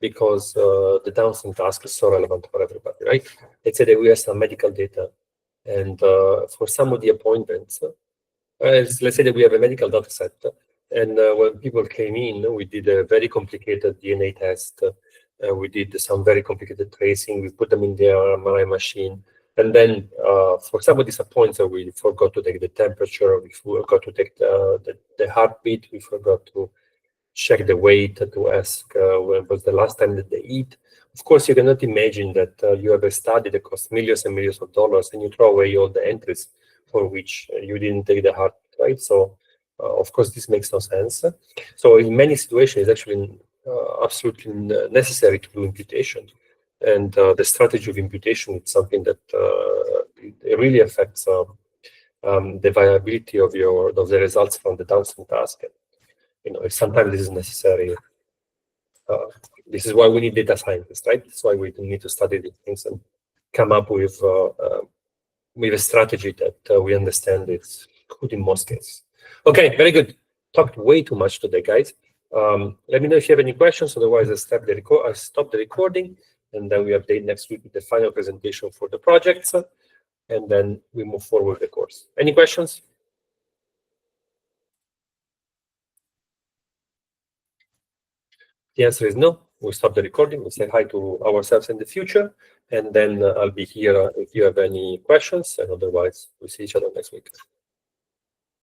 because the downstream task is so relevant for everybody, right? Let's say that we have some medical data, and for some of the appointments, let's say that we have a medical data set, and when people came in, we did a very complicated DNA test. We did some very complicated tracing. We put them in the MRI machine. And then for some of these appointments, we forgot to take the temperature. We forgot to take the heartbeat. We forgot to check the weight, to ask when was the last time that they eat. Of course, you cannot imagine that you have a study that costs millions and millions of dollars, and you throw away all the entries for which you didn't take the heartbeat, right? So, of course, this makes no sense. So in many situations, it's actually absolutely necessary to do imputation, and the strategy of imputation is something that it really affects the viability of the results from the downstream task. Sometimes this is necessary. This is why we need data scientists, right? That's why we need to study these things and come up with a strategy that we understand is good in most cases. Okay, very good. Talked way too much today, guys. Let me know if you have any questions. Otherwise, I stop the recording, and then we update next week with the final presentation for the projects, and then we move forward with the course. Any questions? The answer is no. We stop the recording. We say hi to ourselves in the future, and then I'll be here if you have any questions, and otherwise we'll see each other next week.